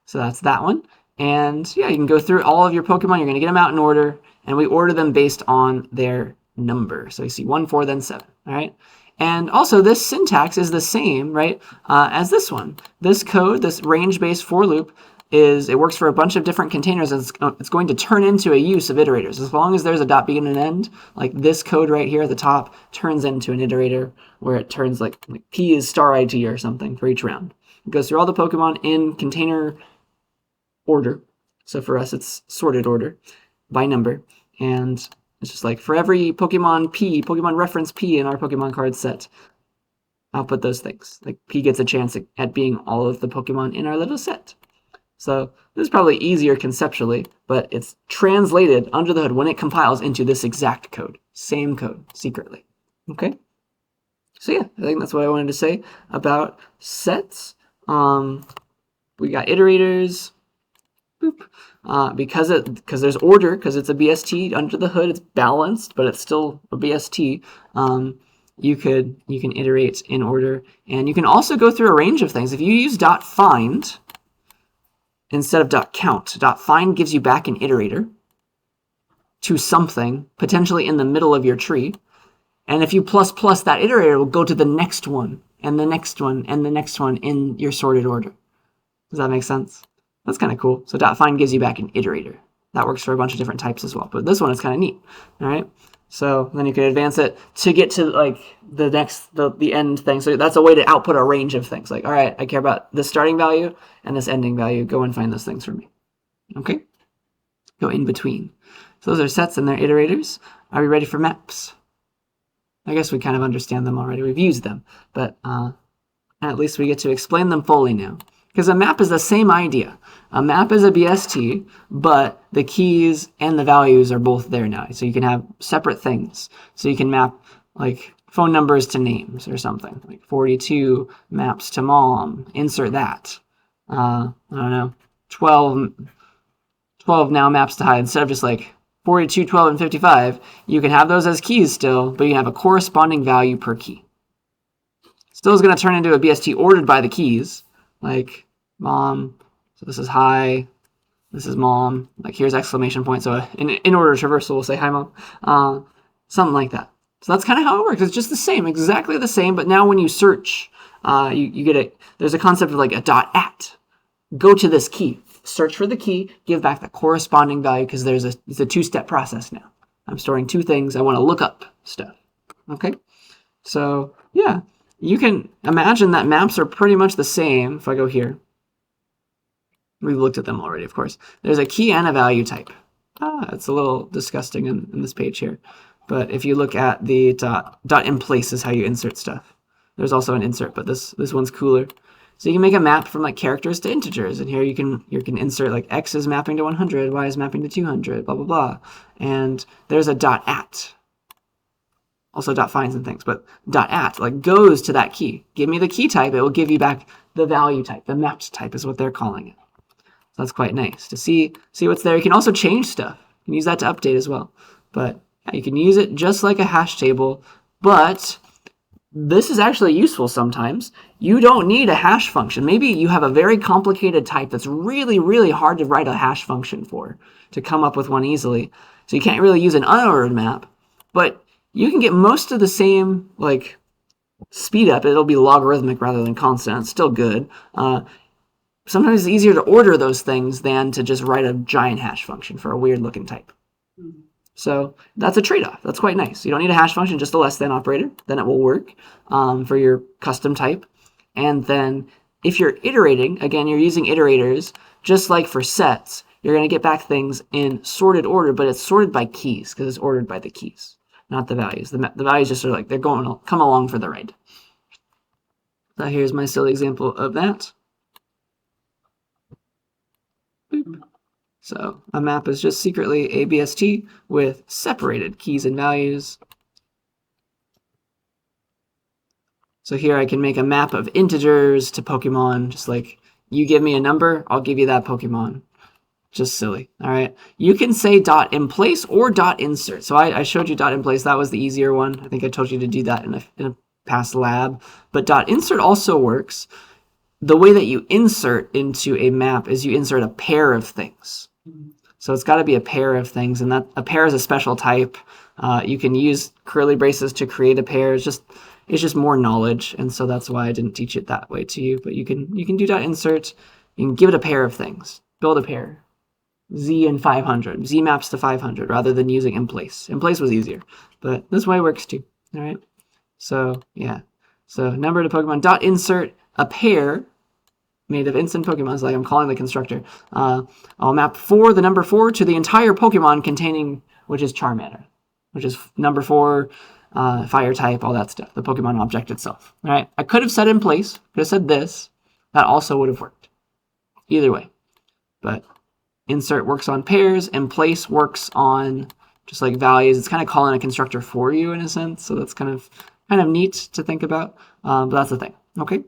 So that's that one. And yeah, you can go through all of your Pokemon. You're going to get them out in order, and we order them based on their number. So you see 1, 4, then 7, all right? And also this syntax is the same, right, as this one. This code, this range-based for loop, it works for a bunch of different containers. It's going to turn into a use of iterators. As long as there's a dot begin and end, like this code right here at the top turns into an iterator where it turns like P is star IT or something for each round. It goes through all the Pokemon in container order. So for us, it's sorted order by number. And it's just like for every Pokemon P, Pokemon reference P in our Pokemon card set, I'll put those things. Like P gets a chance at being all of the Pokemon in our little set. So this is probably easier conceptually, but it's translated under the hood when it compiles into this exact code. Same code, secretly. Okay? So yeah, I think that's what I wanted to say about sets. We got iterators. Boop. Because there's order, because it's a BST under the hood, it's balanced, but it's still a BST. You can iterate in order, and you can also go through a range of things. If you use .find instead of .count, .find gives you back an iterator to something potentially in the middle of your tree, and if you plus that iterator will go to the next one and the next one and the next one in your sorted order. Does that make sense? That's kind of cool. So .find gives you back an iterator. That works for a bunch of different types as well. But this one is kind of neat. All right. So then you can advance it to get to like the end thing. So that's a way to output a range of things. Like, all right, I care about this starting value and this ending value. Go and find those things for me. Okay. Go in between. So those are sets and their iterators. Are we ready for maps? I guess we kind of understand them already. We've used them, but at least we get to explain them fully now. Because a map is the same idea. A map is a BST, but the keys and the values are both there now. So you can have separate things. So you can map like phone numbers to names or something. Like 42 maps to mom. Insert that. I don't know. 12 now maps to hide. Instead of just like 42, 12, and 55, you can have those as keys still, but you have a corresponding value per key. Still is going to turn into a BST ordered by the keys, like mom, so this is hi, this is mom, like here's exclamation point, so in order traversal we'll say hi mom, something like that. So that's kind of how it works. It's just the same, exactly the same, but now when you search, you get there's a concept of like a .at. Go to this key, search for the key, give back the corresponding value, because it's a two-step process now. I'm storing two things, I want to look up stuff, okay? So yeah, you can imagine that maps are pretty much the same. If I go here, we've looked at them already, of course. There's a key and a value type. It's a little disgusting in this page here. But if you look at the dot in place is how you insert stuff. There's also an insert, but this one's cooler. So you can make a map from like characters to integers, and here you can insert like x is mapping to 100, y is mapping to 200, blah blah blah. And there's a .at. Also .finds and things, but .at like goes to that key. Give me the key type, it will give you back the value type. The mapped type is what they're calling it. So that's quite nice to see what's there. You can also change stuff. You can use that to update as well. But yeah, you can use it just like a hash table, but this is actually useful sometimes. You don't need a hash function. Maybe you have a very complicated type that's really, really hard to write a hash function for, to come up with one easily. So you can't really use an unordered map, but you can get most of the same like speed up. It'll be logarithmic rather than constant. It's still good. Sometimes it's easier to order those things than to just write a giant hash function for a weird looking type. So that's a trade-off. That's quite nice. You don't need a hash function, just a less than operator. Then it will work for your custom type. And then if you're iterating, again, you're using iterators, just like for sets, you're going to get back things in sorted order, but it's sorted by keys because it's ordered by the keys, not the values. The values just are like, they're going to come along for the ride. So here's my silly example of that. Boop. So a map is just secretly a BST with separated keys and values. So here I can make a map of integers to Pokemon, just like you give me a number, I'll give you that Pokemon. Just silly. All right. You can say dot in place or dot insert. So I showed you dot in place. That was the easier one. I think I told you to do that in a past lab. But dot insert also works. The way that you insert into a map is you insert a pair of things. So it's got to be a pair of things, and that a pair is a special type. You can use curly braces to create a pair. It's just more knowledge, and so that's why I didn't teach it that way to you. But you can do dot insert. You can give it a pair of things. Build a pair. Z and 500. Z maps to 500 rather than using in place. In place was easier, but this way works too. All right. So yeah. So number to Pokemon dot insert a pair made of instant Pokemon, like I'm calling the constructor. I'll map the number 4 to the entire Pokemon containing, which is Charmander, which is number 4, fire type, all that stuff, the Pokemon object itself. All right. I could have said in place, could have said this. That also would have worked. Either way. But insert works on pairs, in place works on just like values. It's kind of calling a constructor for you in a sense. So that's kind of neat to think about. But that's the thing. Okay.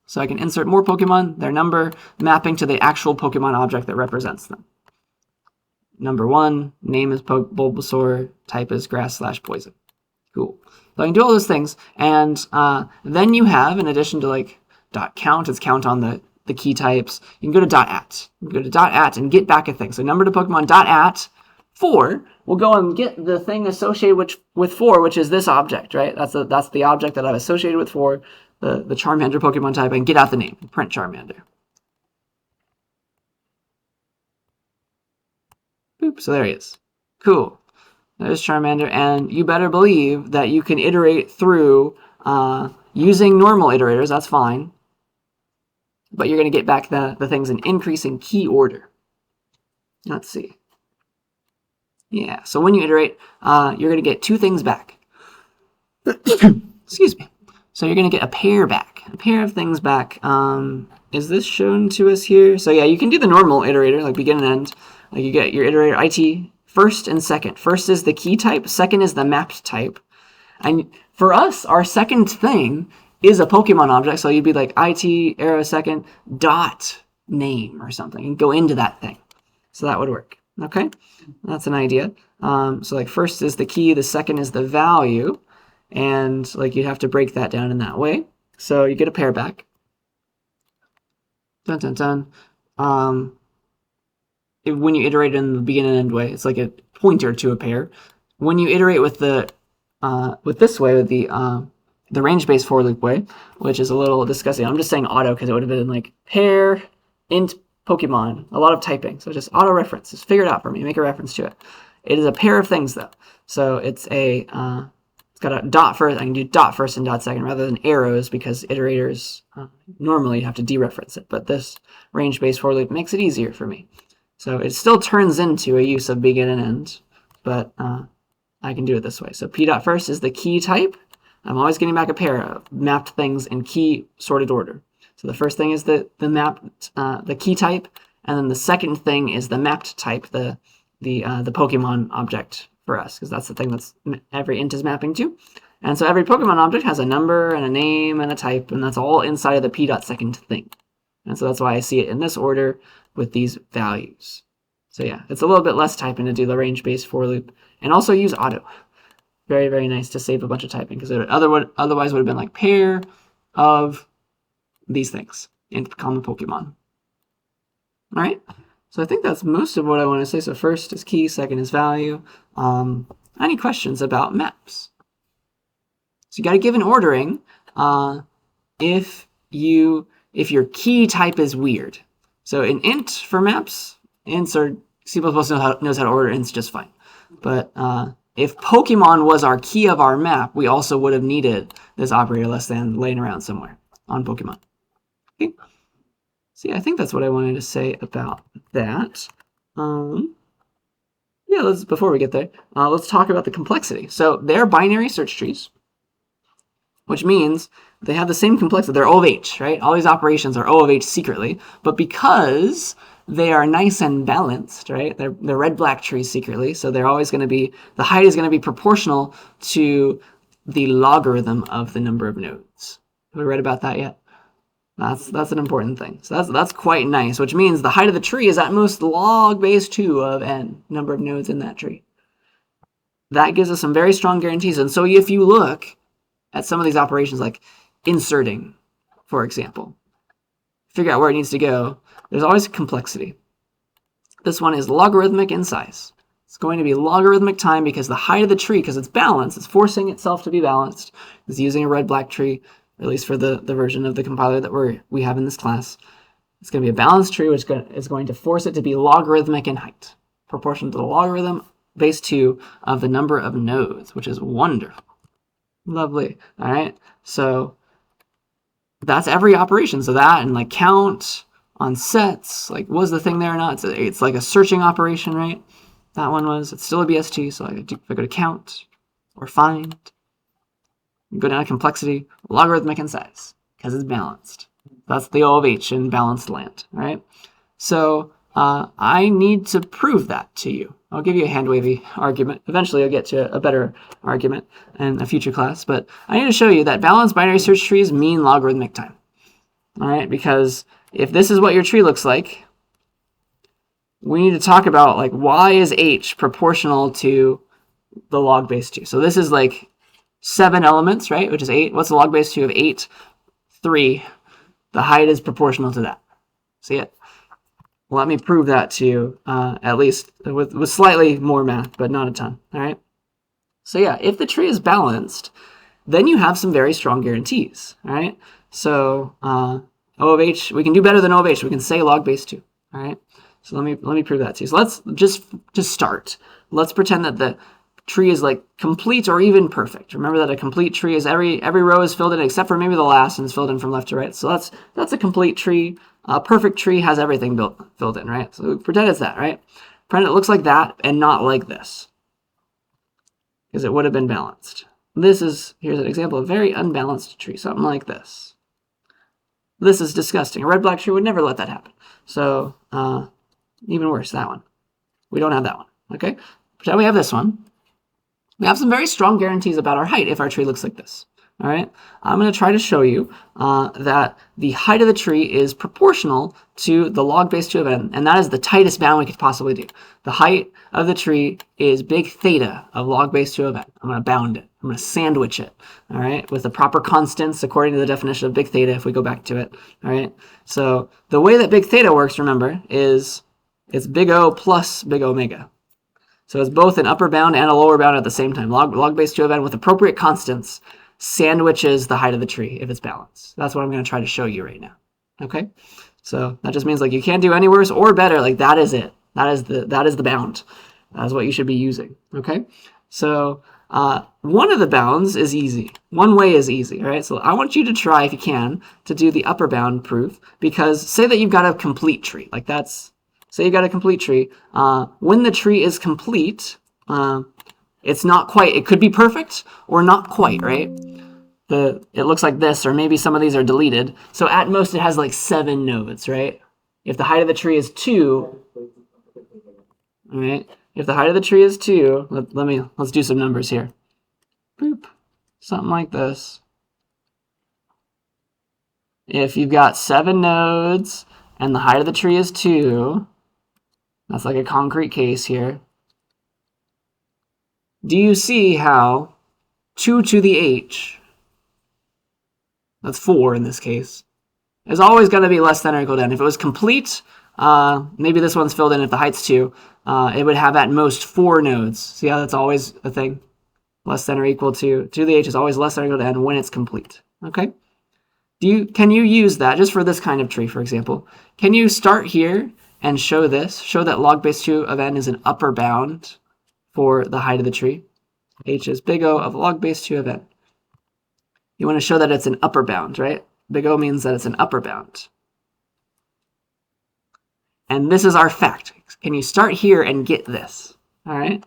So I can insert more Pokemon, their number, mapping to the actual Pokemon object that represents them. Number 1, name is Bulbasaur, type is grass/poison. Cool. So I can do all those things, and then you have, in addition to like dot count, it's count on the key types. You can go to dot at. You can go to dot at and get back a thing. So number to Pokemon dot at 4. We'll go and get the thing associated with 4, which is this object, right? That's the object that I've associated with 4. The Charmander Pokemon type, and get out the name. Print Charmander. Boop, so there he is. Cool. There's Charmander, and you better believe that you can iterate through using normal iterators, that's fine. But you're going to get back the things in increasing key order. Let's see. Yeah, so when you iterate, you're going to get 2 things back. Excuse me. So you're going to get a pair back, a pair of things back. Is this shown to us here? So yeah, you can do the normal iterator, like begin and end. Like you get your iterator IT first and second. First is the key type, second is the mapped type. And for us, our second thing is a Pokemon object. So you'd be like IT arrow second dot name or something and go into that thing. So that would work. Okay, that's an idea. So like first is the key, the second is the value, and like you have to break that down in that way. So you get a pair back. Dun dun dun. When you iterate in the begin and end way, it's like a pointer to a pair. When you iterate with the this way, with the range-based for loop way, which is a little disgusting. I'm just saying auto because it would have been like pair int Pokemon, a lot of typing. So just auto reference, just figure it out for me, make a reference to it. It is a pair of things though. So it's a it's got a dot first. I can do dot first and dot second rather than arrows because iterators normally have to dereference it. But this range-based for loop makes it easier for me. So it still turns into a use of begin and end, but I can do it this way. So p dot first is the key type. I'm always getting back a pair of mapped things in key sorted order. So the first thing is the key type, and then the second thing is the mapped type, the Pokemon object for us, because that's the thing that's every int is mapping to. And so every Pokemon object has a number and a name and a type, and that's all inside of the p dot second thing. And so that's why I see it in this order with these values. So yeah, it's a little bit less typing to do the range-based for loop, and also use auto. Very, very nice to save a bunch of typing, because it otherwise would have been like pair of these things in common Pokemon. All right, so I think that's most of what I want to say. So first is key, second is value. Any questions about maps? So you got to give an ordering if your key type is weird. So in int for maps, ints are C++ knows how to order ints just fine. But if Pokemon was our key of our map, we also would have needed this operator less than laying around somewhere on Pokemon. Okay. See, I think that's what I wanted to say about that. Yeah, before we get there, let's talk about the complexity. So they're binary search trees, which means they have the same complexity. They're O of H, right? All these operations are O of H secretly, but because they are nice and balanced, right? They're red-black trees secretly, so they're always going to be, the height is going to be proportional to the logarithm of the number of nodes. Have we read about that yet? That's an important thing. So that's quite nice, which means the height of the tree is at most log base 2 of n, number of nodes in that tree. That gives us some very strong guarantees. And so if you look at some of these operations like inserting, for example, figure out where it needs to go, there's always complexity. This one is logarithmic in size. It's going to be logarithmic time because the height of the tree, because it's balanced, it's forcing itself to be balanced. It's using a red-black tree, at least for the version of the compiler that we have in this class. It's going to be a balanced tree, which is going to force it to be logarithmic in height, proportional to the logarithm base 2 of the number of nodes, which is wonderful. Lovely. All right. So that's every operation. So that and like count on sets, like was the thing there or not? It's like a searching operation, right? That one was. It's still a BST. So if I go to count or find, go down to complexity, logarithmic in size because it's balanced. That's the O of H in balanced land, right? So I need to prove that to you. I'll give you a hand-wavy argument. Eventually, I'll get to a better argument in a future class. But I need to show you that balanced binary search trees mean logarithmic time. All right, because if this is what your tree looks like, we need to talk about like why is H proportional to the log base 2. So this is like 7 elements, right? Which is 8. What's the log base 2 of 8? 3. The height is proportional to that. See it? Let me prove that to you, at least with slightly more math, but not a ton. All right. So yeah, if the tree is balanced, then you have some very strong guarantees. All right. So O of H, we can do better than O of H. We can say log base 2. All right. So let me prove that to you. So let's just start. Let's pretend that the tree is like complete or even perfect. Remember that a complete tree is every row is filled in except for maybe the last, and it's filled in from left to right. So that's a complete tree. A perfect tree has everything filled in, right? So pretend it's that, right? Pretend it looks like that and not like this, because it would have been balanced. Here's an example of a very unbalanced tree, something like this. This is disgusting. A red-black tree would never let that happen. So even worse, that one. We don't have that one, okay? Pretend we have this one. We have some very strong guarantees about our height if our tree looks like this. All right, I'm going to try to show you that the height of the tree is proportional to the log base 2 of n, and that is the tightest bound we could possibly do. The height of the tree is big theta of log base 2 of n. I'm going to bound it. I'm going to sandwich it, all right, with the proper constants according to the definition of big theta if we go back to it, all right? So the way that big theta works, remember, is it's big O plus big omega. So it's both an upper bound and a lower bound at the same time. Log base 2 of n with appropriate constants sandwiches the height of the tree if it's balanced. That's what I'm going to try to show you right now. Okay? So that just means like you can't do any worse or better. Like that is it. That is the bound. That is what you should be using. Okay? So one of the bounds is easy. One way is easy. All right? So I want you to try, if you can, to do the upper bound proof, because say that you've got a complete tree. Like that's, say you got a complete tree. When the tree is complete, it's not quite, it could be perfect or not quite, right? It looks like this, or maybe some of these are deleted. So at most it has like 7 nodes, right? If the height of the tree is 2, all right? If the height of the tree is 2, let's do some numbers here. Boop. Something like this. If you've got 7 nodes and the height of the tree is 2, that's like a concrete case here. Do you see how 2 to the h, that's 4 in this case, is always going to be less than or equal to n. If it was complete, maybe this one's filled in if the height's 2, it would have at most 4 nodes. See how that's always a thing? Less than or equal to the h is always less than or equal to n when it's complete. Okay? Can you use that just for this kind of tree, for example? Can you start here and show this? Show that log base 2 of n is an upper bound for the height of the tree. H is big O of log base 2 of n. You want to show that it's an upper bound, right? Big O means that it's an upper bound. And this is our fact. Can you start here and get this? All right?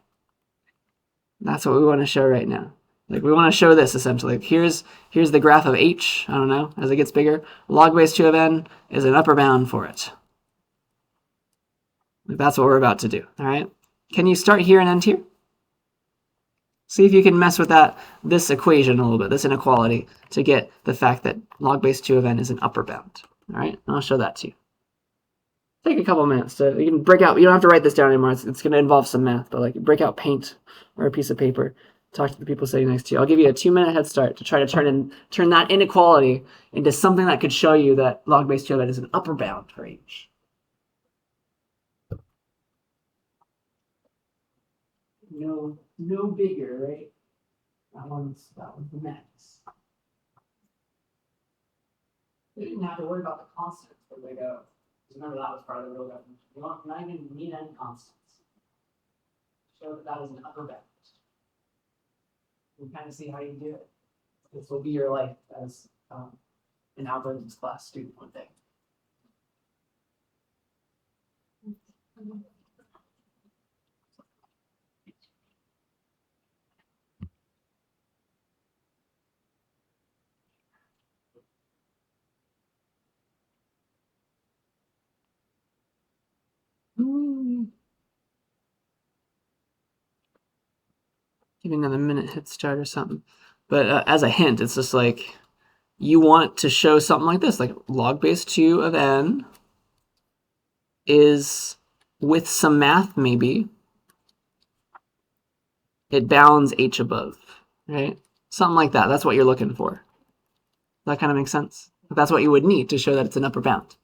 That's what we want to show right now. Like we want to show this essentially. Here's the graph of h, I don't know, as it gets bigger. Log base 2 of n is an upper bound for it. Like that's what we're about to do, all right? Can you start here and end here? See if you can mess with this equation a little bit, this inequality, to get the fact that log base 2 of n is an upper bound. All right, and I'll show that to you. Take a couple minutes to, you can break out, you don't have to write this down anymore, it's going to involve some math, but like break out paint or a piece of paper, talk to the people sitting next to you. I'll give you a 2-minute head start to try to turn that inequality into something that could show you that log base 2 of n is an upper bound for h. No bigger, right? That one's the max. We didn't have to worry about the constants for big O. Remember that was part of the real definition. You don't not even need any constants. Show that is an upper bound. You kind of see how you do it. This will be your life as an algorithms class student one day. Give me another minute head start or something. But as a hint, it's just like you want to show something like this, like log base 2 of n is, with some math maybe, it bounds h above, right? Something like that. That's what you're looking for. That kind of makes sense. That's what you would need to show that it's an upper bound.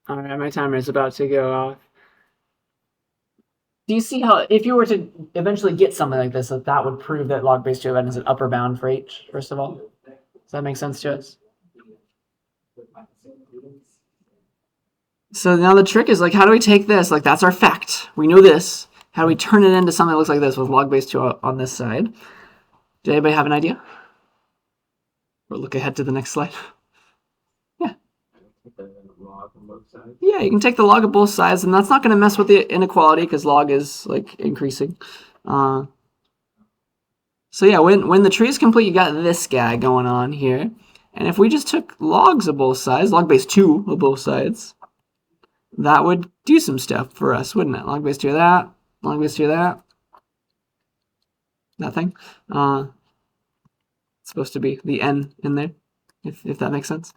All right, my timer is about to go off. Do you see how, if you were to eventually get something like this, that would prove that log base 2 of n is an upper bound for h, first of all? Does that make sense to us? So now the trick is, like, how do we take this? Like, that's our fact. We know this. How do we turn it into something that looks like this with log base 2 on this side? Does anybody have an idea? Or look ahead to the next slide. Yeah. Yeah, you can take the log of both sides, and that's not going to mess with the inequality because log is like increasing. So yeah, when the tree is complete, you got this guy going on here. And if we just took logs of both sides, log base 2 of both sides, that would do some stuff for us, wouldn't it? Log base 2 of that, log base 2 of that. That thing. It's supposed to be the n in there, if that makes sense.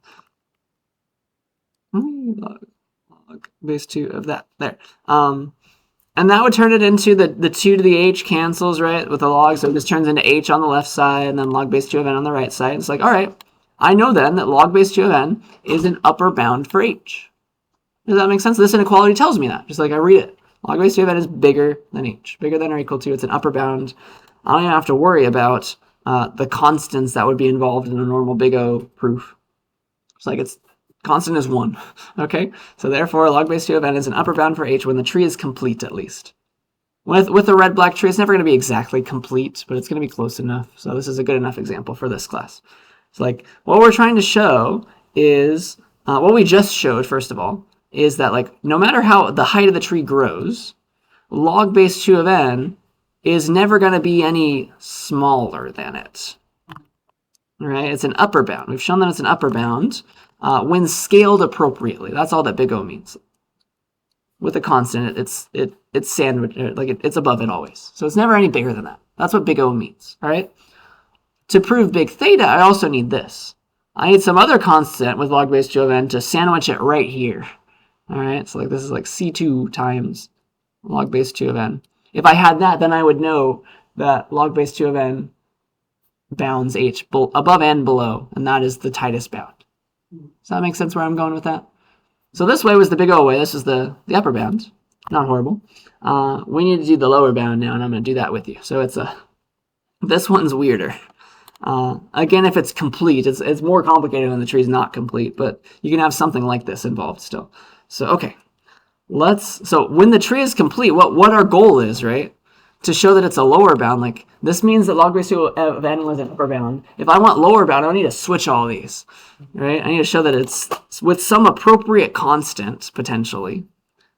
Log base 2 of that there. And that would turn it into the 2 to the h cancels, right, with the log. So this turns into h on the left side and then log base 2 of n on the right side. It's like, all right, I know then that log base 2 of n is an upper bound for h. Does that make sense? This inequality tells me that, just like I read it. Log base 2 of n is bigger than h, bigger than or equal to. It's an upper bound. I don't even have to worry about the constants that would be involved in a normal big O proof. It's like it's constant is 1. Okay, so therefore log base 2 of n is an upper bound for h when the tree is complete, at least. With a red-black tree, it's never going to be exactly complete, but it's going to be close enough. So this is a good enough example for this class. It's like what we're trying to show is what we just showed, first of all, is that like no matter how the height of the tree grows, log base 2 of n is never going to be any smaller than it. All right, it's an upper bound. We've shown that it's an upper bound when scaled appropriately. That's all that big O means. With a constant, it's sandwich, like it's above it always. So it's never any bigger than that. That's what big O means. All right. To prove big theta, I also need this. I need some other constant with log base 2 of n to sandwich it right here. All right. So like this is like C2 times log base 2 of n. If I had that, then I would know that log base 2 of n bounds h above and below, and that is the tightest bound. Does that make sense where I'm going with that? So this way was the big O way. This is the upper bound. Not horrible. We need to do the lower bound now, and I'm going to do that with you. So it's this one's weirder. Again, if it's complete, it's more complicated when the tree's not complete, but you can have something like this involved still. So okay, so when the tree is complete, what our goal is, right? To show that it's a lower bound, like this means that log base 2 of n was an upper bound. If I want lower bound, I don't need to switch all these, right? I need to show that it's with some appropriate constant, potentially,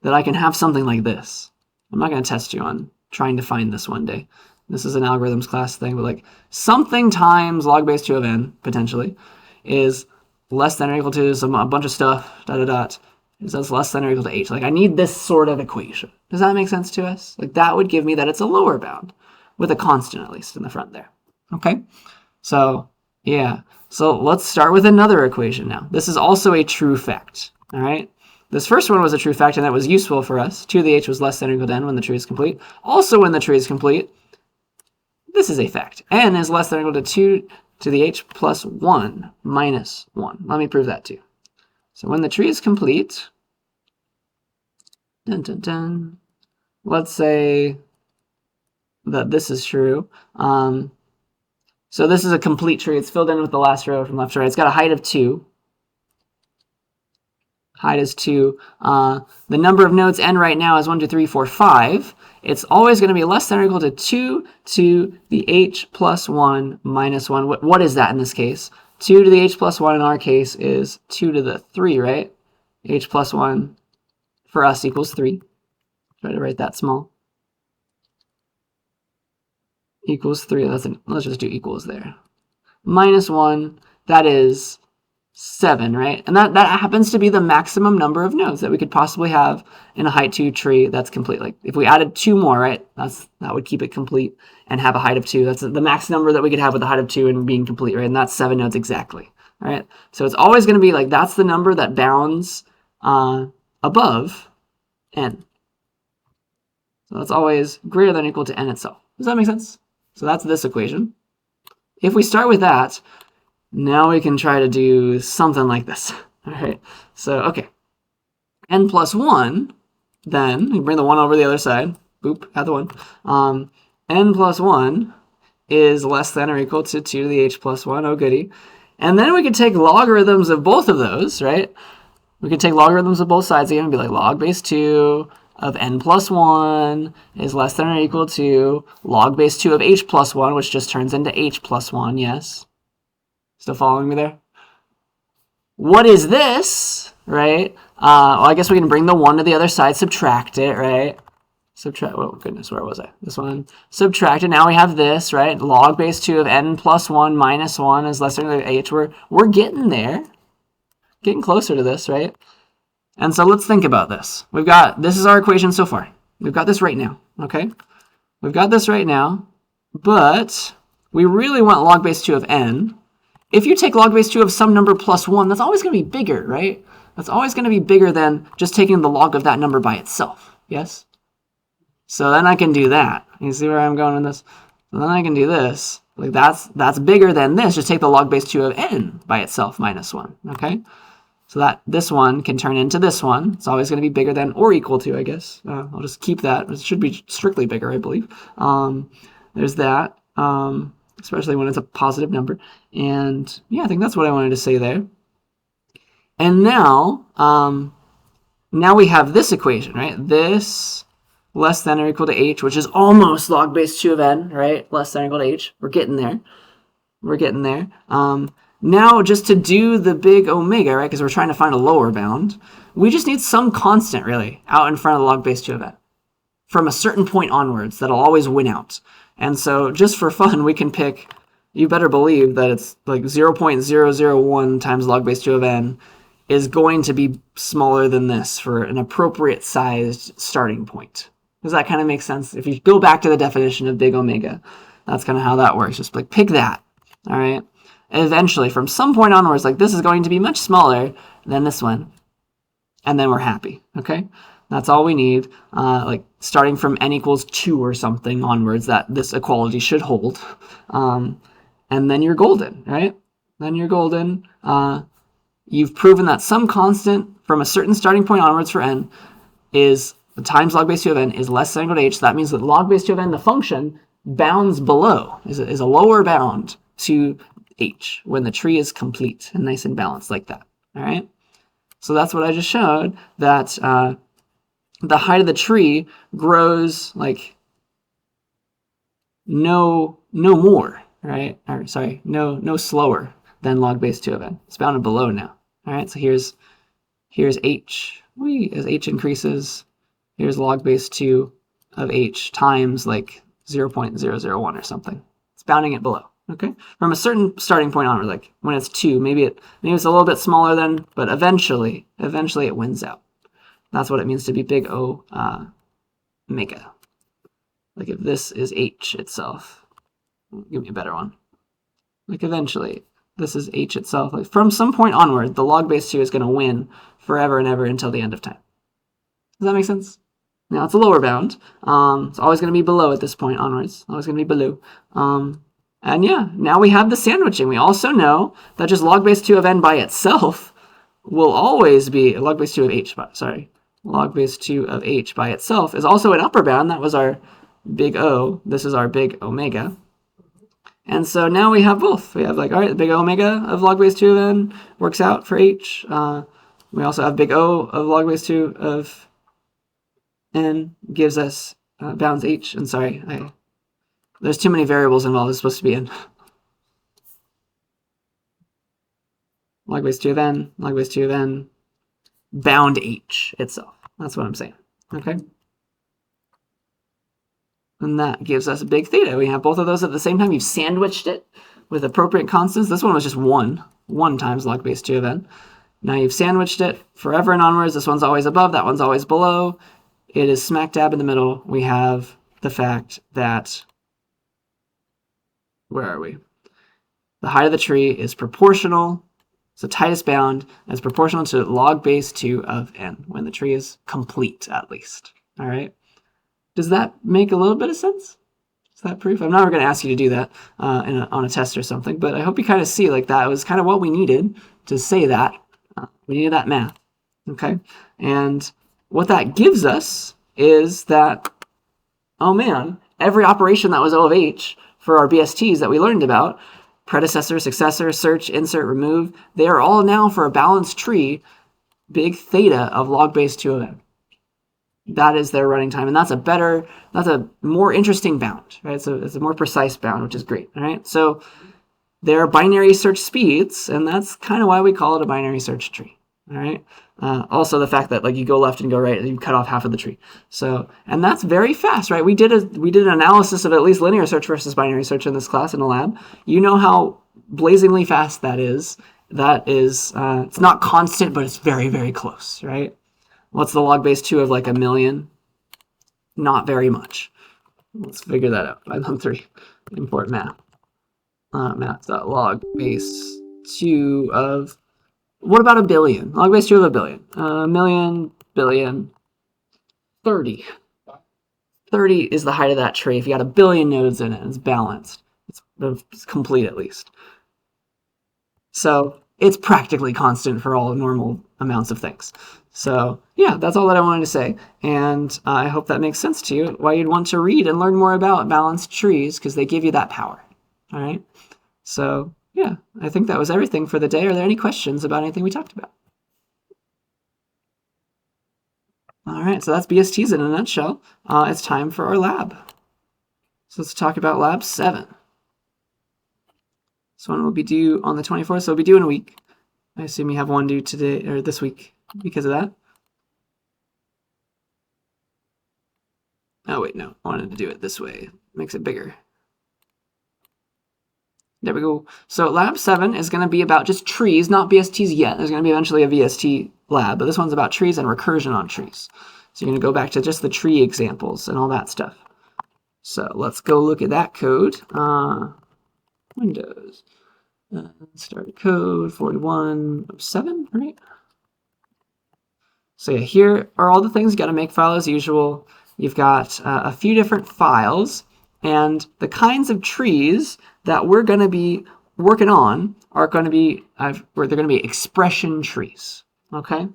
that I can have something like this. I'm not going to test you on trying to find this one day. This is an algorithms class thing, but like something times log base 2 of n, potentially, is less than or equal to a bunch of stuff, that's less than or equal to h. Like I need this sort of equation. Does that make sense to us? Like that would give me that it's a lower bound with a constant at least in the front there. Okay, so yeah. So let's start with another equation now. This is also a true fact. All right. This first one was a true fact and that was useful for us. 2 to the h was less than or equal to n when the tree is complete. Also when the tree is complete, this is a fact. N is less than or equal to 2 to the h plus 1 minus 1. Let me prove that too. So when the tree is complete, let's say that this is true. So this is a complete tree. It's filled in with the last row from left to right. It's got a height of 2. Height is 2. The number of nodes n right now is 1, 2, 3, 4, 5. It's always going to be less than or equal to 2 to the h plus 1 minus 1. What is that in this case? 2 to the h plus 1 in our case is 2 to the 3, right? H plus 1 for us equals 3. Try to write that small. Equals 3. Let's just do equals there. Minus 1, that is 7, right? And that happens to be the maximum number of nodes that we could possibly have in a height 2 tree that's complete. Like if we added 2 more, right? That would keep it complete and have a height of 2. That's the max number that we could have with a height of 2 and being complete, right? And that's 7 nodes exactly. All right. So it's always going to be like that's the number that bounds above n. So that's always greater than or equal to n itself. Does that make sense? So that's this equation. If we start with that, Now we can try to do something like this. All right, so okay, n plus 1, then we bring the 1 over the other side. Boop, add the 1. N plus 1 is less than or equal to 2 to the h plus 1. Oh, goody. And then we can take logarithms of both of those, right? We can take logarithms of both sides again and be like log base 2 of n plus 1 is less than or equal to log base 2 of h plus 1, which just turns into h plus 1, yes? Still following me there? What is this, right? Well, I guess we can bring the 1 to the other side, subtract it, right? Subtract, oh goodness, where was I? This one. Subtract it. Now we have this, right? Log base 2 of n plus 1 minus 1 is less than or equal to h. We're getting there. Getting closer to this, right? And so let's think about this. This is our equation so far. We've got this right now, okay? We've got this right now, but we really want log base 2 of n. If you take log base 2 of some number plus 1, that's always going to be bigger, right? That's always going to be bigger than just taking the log of that number by itself, yes? So then I can do that. You see where I'm going with this? So then I can do this. Like that's bigger than this. Just take the log base 2 of n by itself minus 1, okay? So that this one can turn into this one. It's always going to be bigger than or equal to, I guess. I'll just keep that. It should be strictly bigger, I believe. There's that, especially when it's a positive number. And yeah, I think that's what I wanted to say there. And now, now we have this equation, right? This less than or equal to h, which is almost log base 2 of n, right? Less than or equal to h. We're getting there. We're getting there. Now, just to do the big omega, right, because we're trying to find a lower bound, we just need some constant, really, out in front of the log base 2 of n. From a certain point onwards, that'll always win out. And so, just for fun, we can pick, you better believe that it's like 0.001 times log base 2 of n is going to be smaller than this for an appropriate sized starting point. Does that kind of make sense? If you go back to the definition of big omega, that's kind of how that works. Just like pick that, all right? Eventually, from some point onwards, like this is going to be much smaller than this one. And then we're happy, okay? That's all we need. Like starting from n equals 2 or something onwards, that this equality should hold. And then you're golden, right? Then you're golden. You've proven that some constant from a certain starting point onwards for n is times log base 2 of n is less than or equal to h. So that means that log base 2 of n, the function, bounds below, is a lower bound to h when the tree is complete and nice and balanced like that, all right? So that's what I just showed, that the height of the tree grows like no more, right? Or sorry, no slower than log base 2 of n. It's bounded below now, all right? So here's h. As h increases, here's log base 2 of h times like 0.001 or something. It's bounding it below. Okay, from a certain starting point onward, like when it's 2, maybe it's a little bit smaller then, but eventually it wins out. That's what it means to be big O omega. Like if this is h itself, give me a better one. Like eventually, this is h itself. Like from some point onward, the log base 2 is going to win forever and ever until the end of time. Does that make sense? Now it's a lower bound. It's always going to be below at this point onwards. Always going to be below. And yeah, now we have the sandwiching. We also know that just log base 2 of n by itself will always be, log base 2 of h, sorry. Log base 2 of h by itself is also an upper bound. That was our big O. This is our big omega. And so now we have both. We have like, all right, the big omega of log base 2 of n works out for h. We also have big O of log base 2 of n gives us bounds h. And sorry, there's too many variables involved. It's supposed to be in log base 2 of n, log base 2 of n, bound h itself. That's what I'm saying, okay? And that gives us a big theta. We have both of those at the same time. You've sandwiched it with appropriate constants. This one was just 1 times log base 2 of n. Now you've sandwiched it forever and onwards. This one's always above, that one's always below. It is smack dab in the middle. We have the fact that, where are we? The height of the tree is proportional. So tightest bound is proportional to log base 2 of n when the tree is complete, at least. All right. Does that make a little bit of sense? Does that proof? I'm never going to ask you to do that on a test or something, but I hope you kind of see like that was kind of what we needed to say that. We needed that math, okay? And what that gives us is that, oh man, every operation that was O of H for our BSTs that we learned about, predecessor, successor, search, insert, remove, they are all now for a balanced tree, big theta of log base 2 of n. That is their running time, and that's a more interesting bound, right? So it's a more precise bound, which is great, all right? So they're binary search speeds, and that's kind of why we call it a binary search tree, all right? Also the fact that like you go left and go right, and you cut off half of the tree. So, and that's very fast, right? We did an analysis of at least linear search versus binary search in this class in a lab. You know how blazingly fast that is. That is, it's not constant, but it's very, very close, right? What's the log base 2 of like 1,000,000? Not very much. Let's figure that out. 513. Import math. Math.log base 2 of, what about 1 billion? Log base 2 of 1 billion. Million, billion, 30. 30 is the height of that tree. If you got 1 billion nodes in it, it's balanced. It's complete at least. So it's practically constant for all normal amounts of things. So yeah, that's all that I wanted to say. And I hope that makes sense to you, why you'd want to read and learn more about balanced trees, because they give you that power. All right. So yeah, I think that was everything for the day. Are there any questions about anything we talked about? All right, so that's BSTs in a nutshell. It's time for our lab. So let's talk about lab 7. This one will be due on the 24th, so it'll be due in a week. I assume you have one due today or this week because of that. Oh wait, no, I wanted to do it this way. Makes it bigger. There we go. So lab 7 is going to be about just trees, not BSTs yet. There's going to be eventually a VST lab, but this one's about trees and recursion on trees. So you're going to go back to just the tree examples and all that stuff. So let's go look at that code. Windows. Start code 4107, right? So yeah, here are all the things. You got to make file as usual. You've got a few different files, and the kinds of trees that we're going to be working on are going to be they're going to be expression trees. Okay,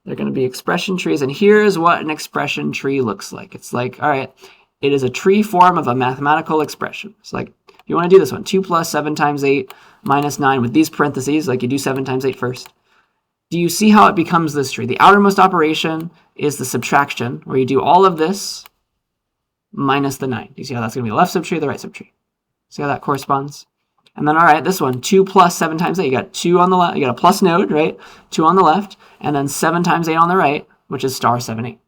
they're going to be expression trees, and here's what an expression tree looks like. It's like, all right, it is a tree form of a mathematical expression. It's like, if you want to do this one, 2 plus 7 times 8 minus 9 with these parentheses, like you do 7 times 8 first. Do you see how it becomes this tree? The outermost operation is the subtraction, where you do all of this minus the 9. Do you see how that's going to be the left subtree or the right subtree? See how that corresponds? And then, all right, this one, 2 plus 7 times 8. You got 2 on the left. You got a plus node, right? 2 on the left, and then 7 times 8 on the right, which is star 7, 8.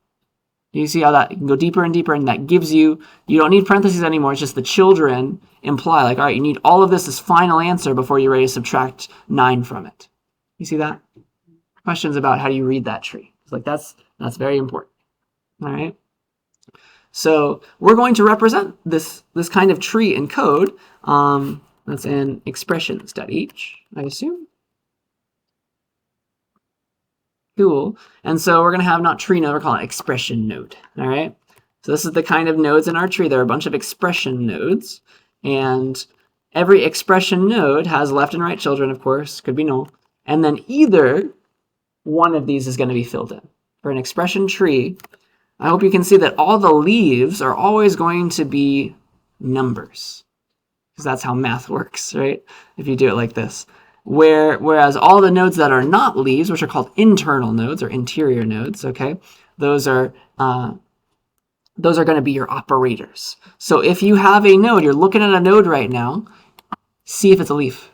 Do you see how that, you can go deeper and deeper, and that gives you, you don't need parentheses anymore. It's just the children imply, like, all right, you need all of this as final answer before you're ready to subtract 9 from it. You see that? Questions about how do you read that tree? It's like, that's very important. All right. So we're going to represent this kind of tree in code. That's in expressions.h, I assume. Cool. And so we're going to have not tree node, we're calling it expression node. All right. So this is the kind of nodes in our tree. There are a bunch of expression nodes, and every expression node has left and right children, of course, could be null. And then either one of these is going to be filled in. For an expression tree, I hope you can see that all the leaves are always going to be numbers, because that's how math works, right? If you do it like this. Whereas all the nodes that are not leaves, which are called internal nodes or interior nodes, okay, those are going to be your operators. So if you have a node, you're looking at a node right now, see if it's a leaf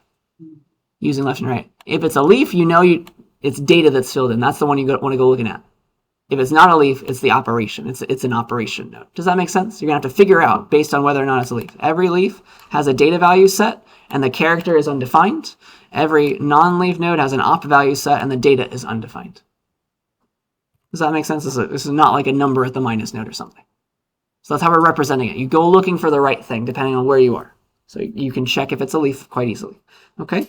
using left and right. If it's a leaf, you know it's data that's filled in. That's the one you want to go looking at. If it's not a leaf, it's the operation. It's an operation node. Does that make sense? You're going to have to figure out based on whether or not it's a leaf. Every leaf has a data value set, and the character is undefined. Every non-leaf node has an op value set, and the data is undefined. Does that make sense? This is not like a number at the minus node or something. So that's how we're representing it. You go looking for the right thing depending on where you are. So you can check if it's a leaf quite easily. Okay?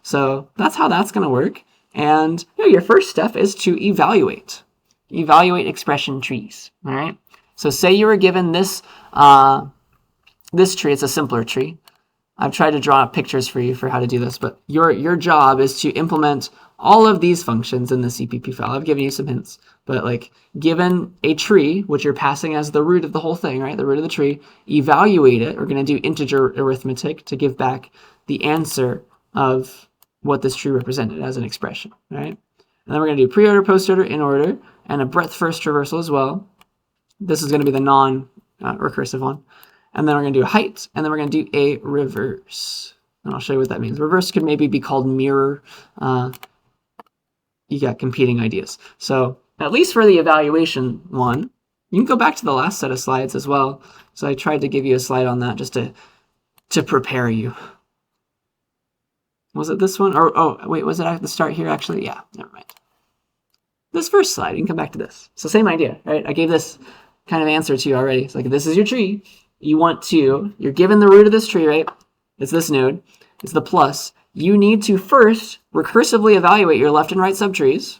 So that's how that's going to work. And your first step is to evaluate. Evaluate expression trees. All right. So say you were given this this tree, it's a simpler tree. I've tried to draw pictures for you for how to do this, but your job is to implement all of these functions in the CPP file. I've given you some hints, but like given a tree, which you're passing as the root of the whole thing, right? The root of the tree, evaluate it. We're going to do integer arithmetic to give back the answer of what this tree represented as an expression, right? And then we're going to do pre-order, post-order, in-order, and a breadth-first traversal as well. This is going to be the non-recursive one. And then we're going to do a height, and then we're going to do a reverse. And I'll show you what that means. Reverse could maybe be called mirror. You got competing ideas. So at least for the evaluation one, you can go back to the last set of slides as well. So I tried to give you a slide on that just to prepare you. Was it this one? Or, oh, wait, was it at the start here, actually? Yeah, never mind. This first slide, you can come back to this. So same idea, right? I gave this kind of answer to you already. It's like, this is your tree. You're given the root of this tree, right? It's this node. It's the plus. You need to first recursively evaluate your left and right subtrees.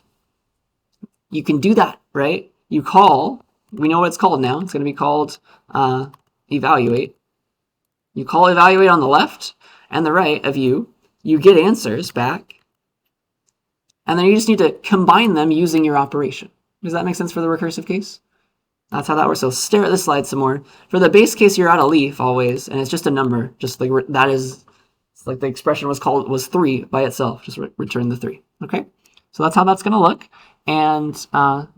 You can do that, right? We know what it's called now. It's going to be called evaluate. You call evaluate on the left and the right of you. You get answers back. And then you just need to combine them using your operation. Does that make sense for the recursive case? That's how that works. So stare at this slide some more. For the base case, you're at a leaf always, and it's just a number. Just like that is, it's like the expression was 3 by itself. Just return the 3. Okay, so that's how that's going to look. And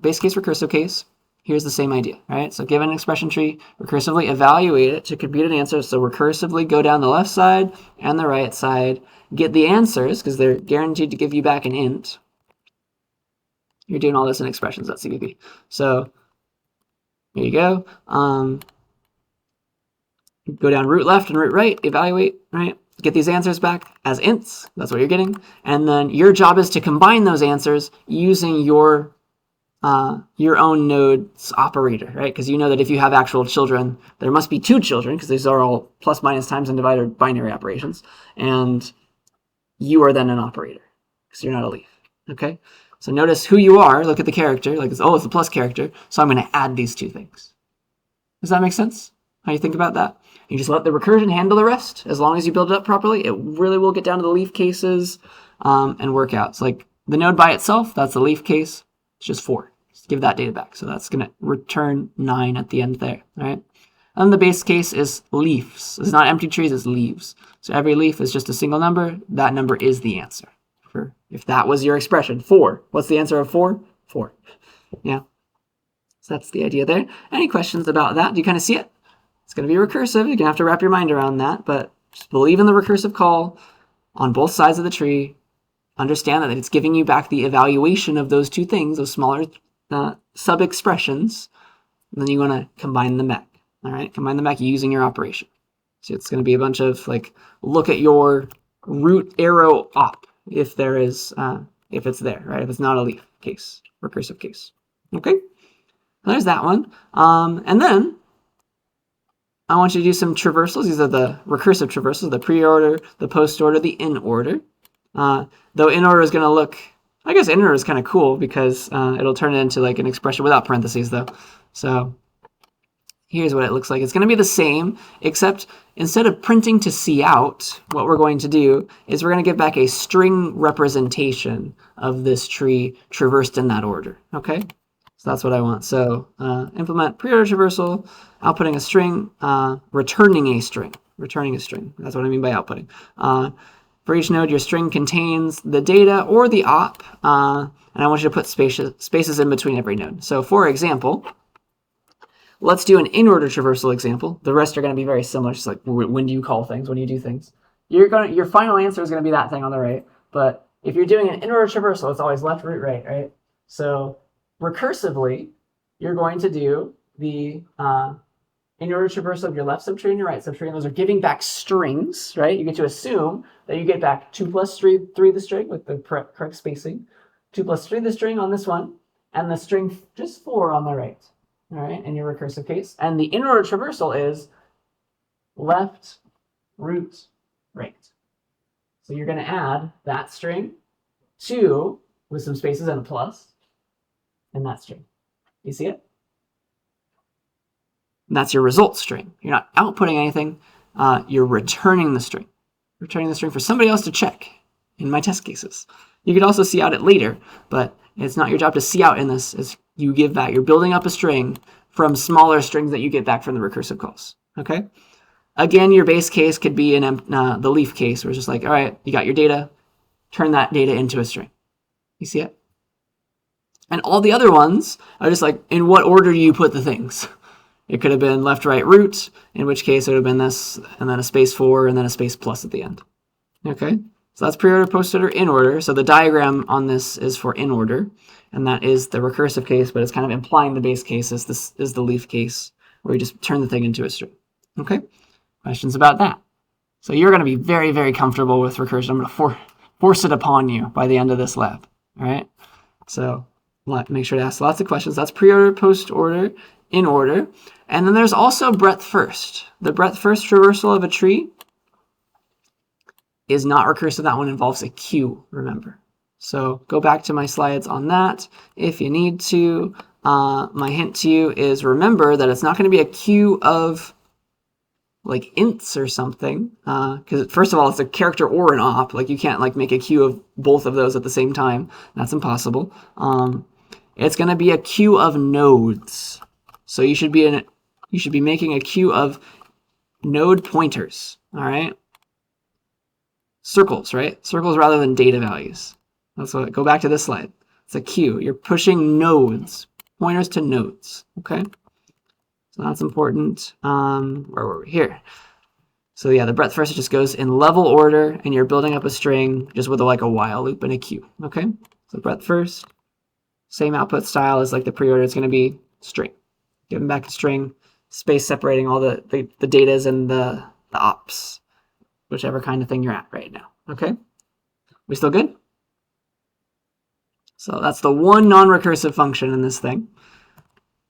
base case, recursive case, here's the same idea, right? So given an expression tree, recursively evaluate it to compute an answer. So recursively go down the left side and the right side, get the answers because they're guaranteed to give you back an int. You're doing all this in expressions at CPP. So here you go. Go down root left and root right, evaluate, right? Get these answers back as ints. That's what you're getting. And then your job is to combine those answers using your own node's operator, right? Because you know that if you have actual children, there must be 2 children because these are all plus, minus, times, and divider binary operations. And you are then an operator because you're not a leaf, okay? So notice who you are. Look at the character. Like, it's a plus character. So I'm going to add these 2 things. Does that make sense? How you think about that? You just let the recursion handle the rest. As long as you build it up properly, it really will get down to the leaf cases and work out. So like the node by itself, that's the leaf case. It's just 4. Just give that data back. So that's going to return 9 at the end there, right? And the base case is leaves. It's not empty trees, it's leaves. So every leaf is just a single number. That number is the answer. If that was your expression, 4. What's the answer of 4? 4. Yeah. So that's the idea there. Any questions about that? Do you kind of see it? It's going to be recursive. You're going to have to wrap your mind around that, but just believe in the recursive call on both sides of the tree. Understand that it's giving you back the evaluation of those 2 things, those smaller sub-expressions, and then you want to combine them back. All right? Combine them back using your operation. So it's going to be a bunch of, like, look at your root arrow op. If there is, if it's there, right? If it's not a leaf case, recursive case. Okay, there's that one. And then I want you to do some traversals. These are the recursive traversals: the pre-order, the post-order, the in-order. Though in-order is going to look, I guess in-order is kind of cool because it'll turn it into like an expression without parentheses, though. So here's what it looks like. It's going to be the same, except instead of printing to C out, what we're going to do is we're going to give back a string representation of this tree traversed in that order. Okay? So that's what I want. So implement pre-order traversal, outputting a string, returning a string. Returning a string. That's what I mean by outputting. For each node, your string contains the data or the op, and I want you to put spaces in between every node. So for example, let's do an in-order traversal example. The rest are going to be very similar. Just like when do you call things? When do you do things? Your final answer is going to be that thing on the right. But if you're doing an in-order traversal, it's always left, root, right? So recursively, you're going to do the in-order traversal of your left subtree and your right subtree, and those are giving back strings, right? You get to assume that you get back 2 plus 3 the string with the correct spacing, 2 plus 3 the string on this one, and the string just 4 on the right. All right, in your recursive case. And the in-order traversal is left, root, right. So you're going to add that string with some spaces and a plus, and that string. You see it? That's your result string. You're not outputting anything. You're returning the string. Returning the string for somebody else to check in my test cases. You could also see out it later, but it's not your job to see out in this. As you give back. You're building up a string from smaller strings that you get back from the recursive calls. Okay? Again, your base case could be in the leaf case, where it's just like, all right, you got your data, turn that data into a string. You see it? And all the other ones are just like, in what order do you put the things? It could have been left, right, root, in which case it would have been this, and then a space 4, and then a space plus at the end. Okay? So that's pre-order, post-order, in order. So the diagram on this is for in order, and that is the recursive case, but it's kind of implying the base case is the leaf case, where you just turn the thing into a string. Okay? Questions about that? So you're going to be very, very comfortable with recursion. I'm going to force it upon you by the end of this lab. All right? So make sure to ask lots of questions. That's pre-order, post-order, in order. And then there's also breadth first. The breadth first traversal of a tree is not recursive. That one involves a queue, remember. So go back to my slides on that if you need to. My hint to you is remember that it's not going to be a queue of like ints or something, because first of all, it's a character or an op. Like you can't like make a queue of both of those at the same time. That's impossible. It's going to be a queue of nodes. So you should be making a queue of node pointers. All right. Circles, right? Circles rather than data values. That's what. Go back to this slide. It's a queue. You're pushing nodes, pointers to nodes. Okay. So that's important. Where were we? Here. So yeah, the breadth first just goes in level order, and you're building up a string just with like a while loop and a queue. Okay. So breadth first, same output style as like the pre-order. It's going to be string. Giving back a string, space separating all the datas and the ops, whichever kind of thing you're at right now. Okay. We still good? So that's the one non-recursive function in this thing.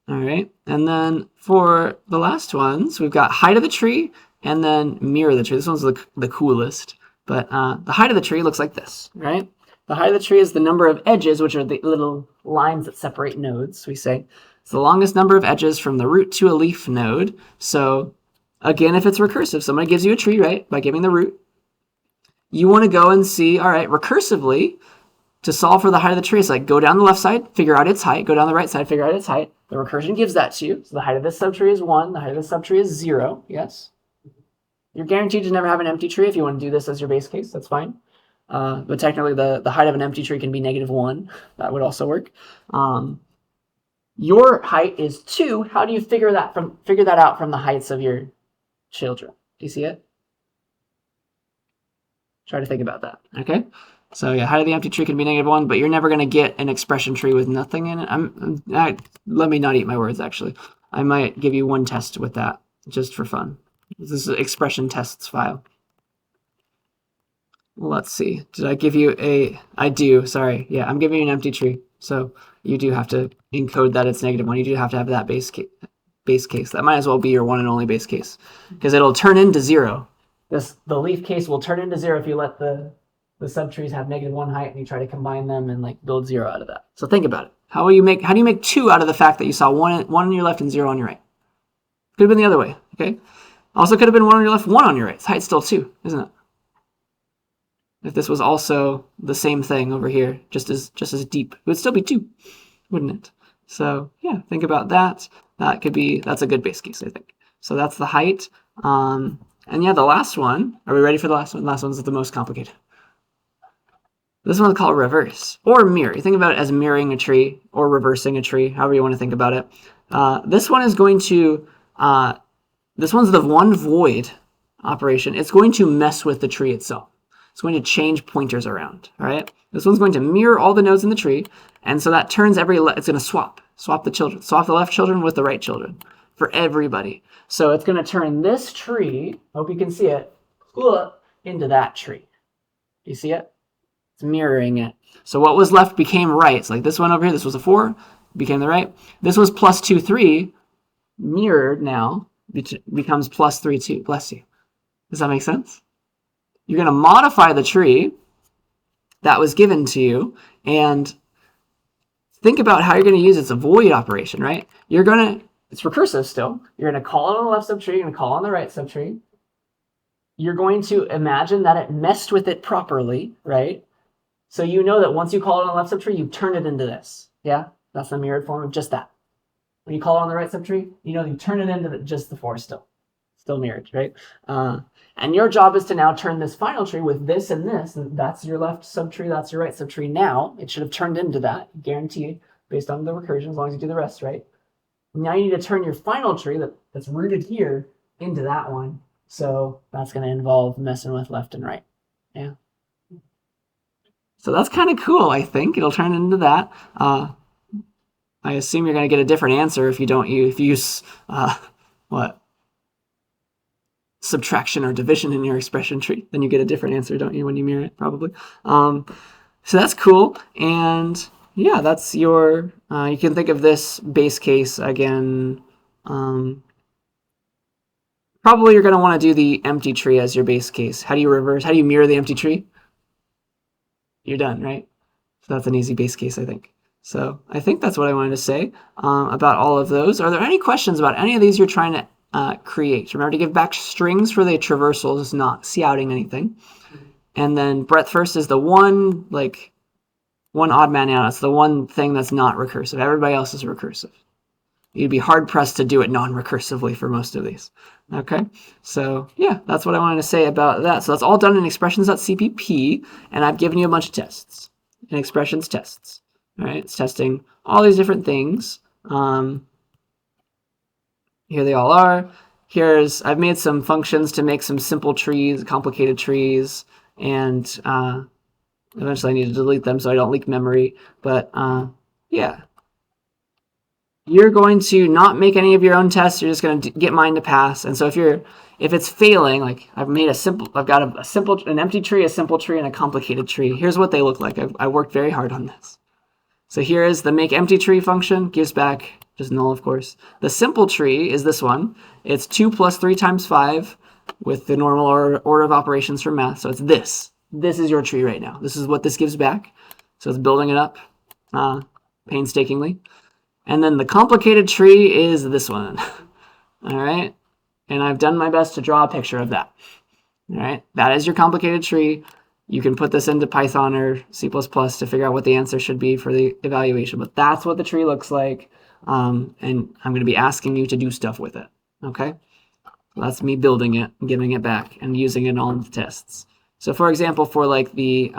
All right, and then for the last ones, we've got height of the tree and then mirror the tree. This one's the coolest, but the height of the tree looks like this, right? The height of the tree is the number of edges, which are the little lines that separate nodes, we say. It's the longest number of edges from the root to a leaf node. So again, if it's recursive, somebody gives you a tree, right, by giving the root. You want to go and see, all right, recursively, to solve for the height of the tree, it's like go down the left side, figure out its height, go down the right side, figure out its height. The recursion gives that to you. So the height of this subtree is 1, the height of this subtree is 0, yes? You're guaranteed to never have an empty tree if you want to do this as your base case, that's fine. But technically the height of an empty tree can be -1, that would also work. Your height is 2, how do you figure that out from the heights of your children? Do you see it? Try to think about that, okay? So yeah, height of the empty tree can be -1, but you're never going to get an expression tree with nothing in it. Let me not eat my words, actually. I might give you one test with that, just for fun. This is an expression tests file. Let's see. Did I give you a... I do, sorry. Yeah, I'm giving you an empty tree. So you do have to encode that it's -1. You do have to have that base case. That might as well be your one and only base case, because it'll turn into 0. The leaf case will turn into 0 if you let the subtrees have -1 height and you try to combine them and like build 0 out of that. So think about it. How do you make 2 out of the fact that you saw 1 on your left and 0 on your right? Could have been the other way, okay? Also could have been 1 on your left, 1 on your right. Its height's still 2, isn't it? If this was also the same thing over here, just as deep, it would still be 2, wouldn't it? So yeah, think about that. That's a good base case, I think. So that's the height. And yeah, the last one. Are we ready for the last one? The last one's the most complicated. This one's called reverse or mirror. You think about it as mirroring a tree or reversing a tree, however you want to think about it. This one is going to, this one's the one void operation. It's going to mess with the tree itself. It's going to change pointers around, all right? This one's going to mirror all the nodes in the tree, and so that turns it's going to swap the children, swap the left children with the right children for everybody. So it's going to turn this tree, hope you can see it, into that tree. Do you see it? It's mirroring it. So what was left became right. It's like this one over here, this was a 4, became the right. This was +2, 3, mirrored now, becomes +3, 2, bless you. Does that make sense? You're going to modify the tree that was given to you, and think about how you're going to use it. It's a void operation, right? You're going to it's recursive still. You're going to call it on the left subtree, you're going to call on the right subtree. You're going to imagine that it messed with it properly, right? So you know that once you call it on the left subtree, you turn it into this. Yeah, that's the mirrored form of just that. When you call it on the right subtree, you know you turn it into just the 4 still mirrored, right? And your job is to now turn this final tree with this and this. And that's your left subtree, that's your right subtree. Now it should have turned into that, guaranteed, based on the recursion, as long as you do the rest right. Now you need to turn your final tree that's rooted here into that one. So that's going to involve messing with left and right. Yeah. So that's kind of cool, I think. It'll turn into that. I assume you're going to get a different answer if you use subtraction or division in your expression tree. Then you get a different answer, don't you, when you mirror it, probably. So that's cool. And yeah, that's your, you can think of this base case again. Probably you're going to want to do the empty tree as your base case. How do you mirror the empty tree? You're done, right? So that's an easy base case, I think. So I think that's what I wanted to say about all of those. Are there any questions about any of these you're trying to create? Remember to give back strings for the traversals, not scouting anything. And then breadth first is the one odd man out. It's the one thing that's not recursive. Everybody else is recursive. You'd be hard pressed to do it non-recursively for most of these. Okay, so yeah, that's what I wanted to say about that. So that's all done in expressions.cpp, and I've given you a bunch of tests, and expressions tests. All right, it's testing all these different things. Here they all are. I've made some functions to make some simple trees, complicated trees, and eventually I need to delete them so I don't leak memory. But yeah, you're going to not make any of your own tests. You're just going to get mine to pass. And so if it's failing, like I've got an empty tree, a simple tree, and a complicated tree. Here's what they look like. I worked very hard on this. So here is the make empty tree function, gives back just null, of course. The simple tree is this one. It's 2 plus 3 times 5 with the normal order of operations for math. So it's this. This is your tree right now. This is what this gives back. So it's building it up painstakingly. And then the complicated tree is this one. All right. And I've done my best to draw a picture of that. All right. That is your complicated tree. You can put this into Python or C++ to figure out what the answer should be for the evaluation. But that's what the tree looks like. And I'm going to be asking you to do stuff with it. Okay? So that's me building it, and giving it back, and using it on the tests. So for example, for like the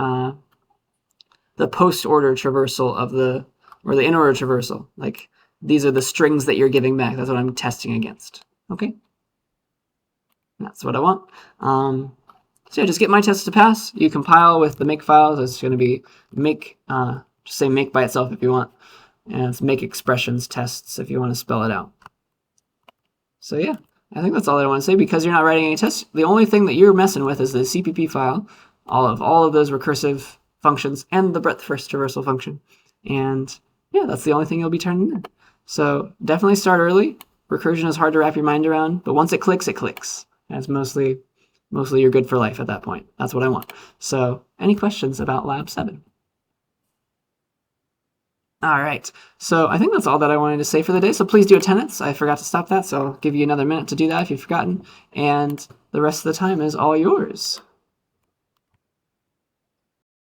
post-order traversal or the in-order traversal, like these are the strings that you're giving back. That's what I'm testing against. Okay? That's what I want. So yeah, just get my test to pass. You compile with the make files. It's going to be make, just say make by itself if you want. And it's make expressions tests if you want to spell it out. So yeah, I think that's all I want to say. Because you're not writing any tests, the only thing that you're messing with is the CPP file, all of those recursive functions, and the breadth first traversal function. And yeah, that's the only thing you'll be turning in. So definitely start early. Recursion is hard to wrap your mind around, but once it clicks, it clicks. And it's mostly you're good for life at that point. That's what I want. So any questions about Lab 7? All right, so I think that's all that I wanted to say for the day. So please do attendance. I forgot to stop that, so I'll give you another minute to do that if you've forgotten. And the rest of the time is all yours.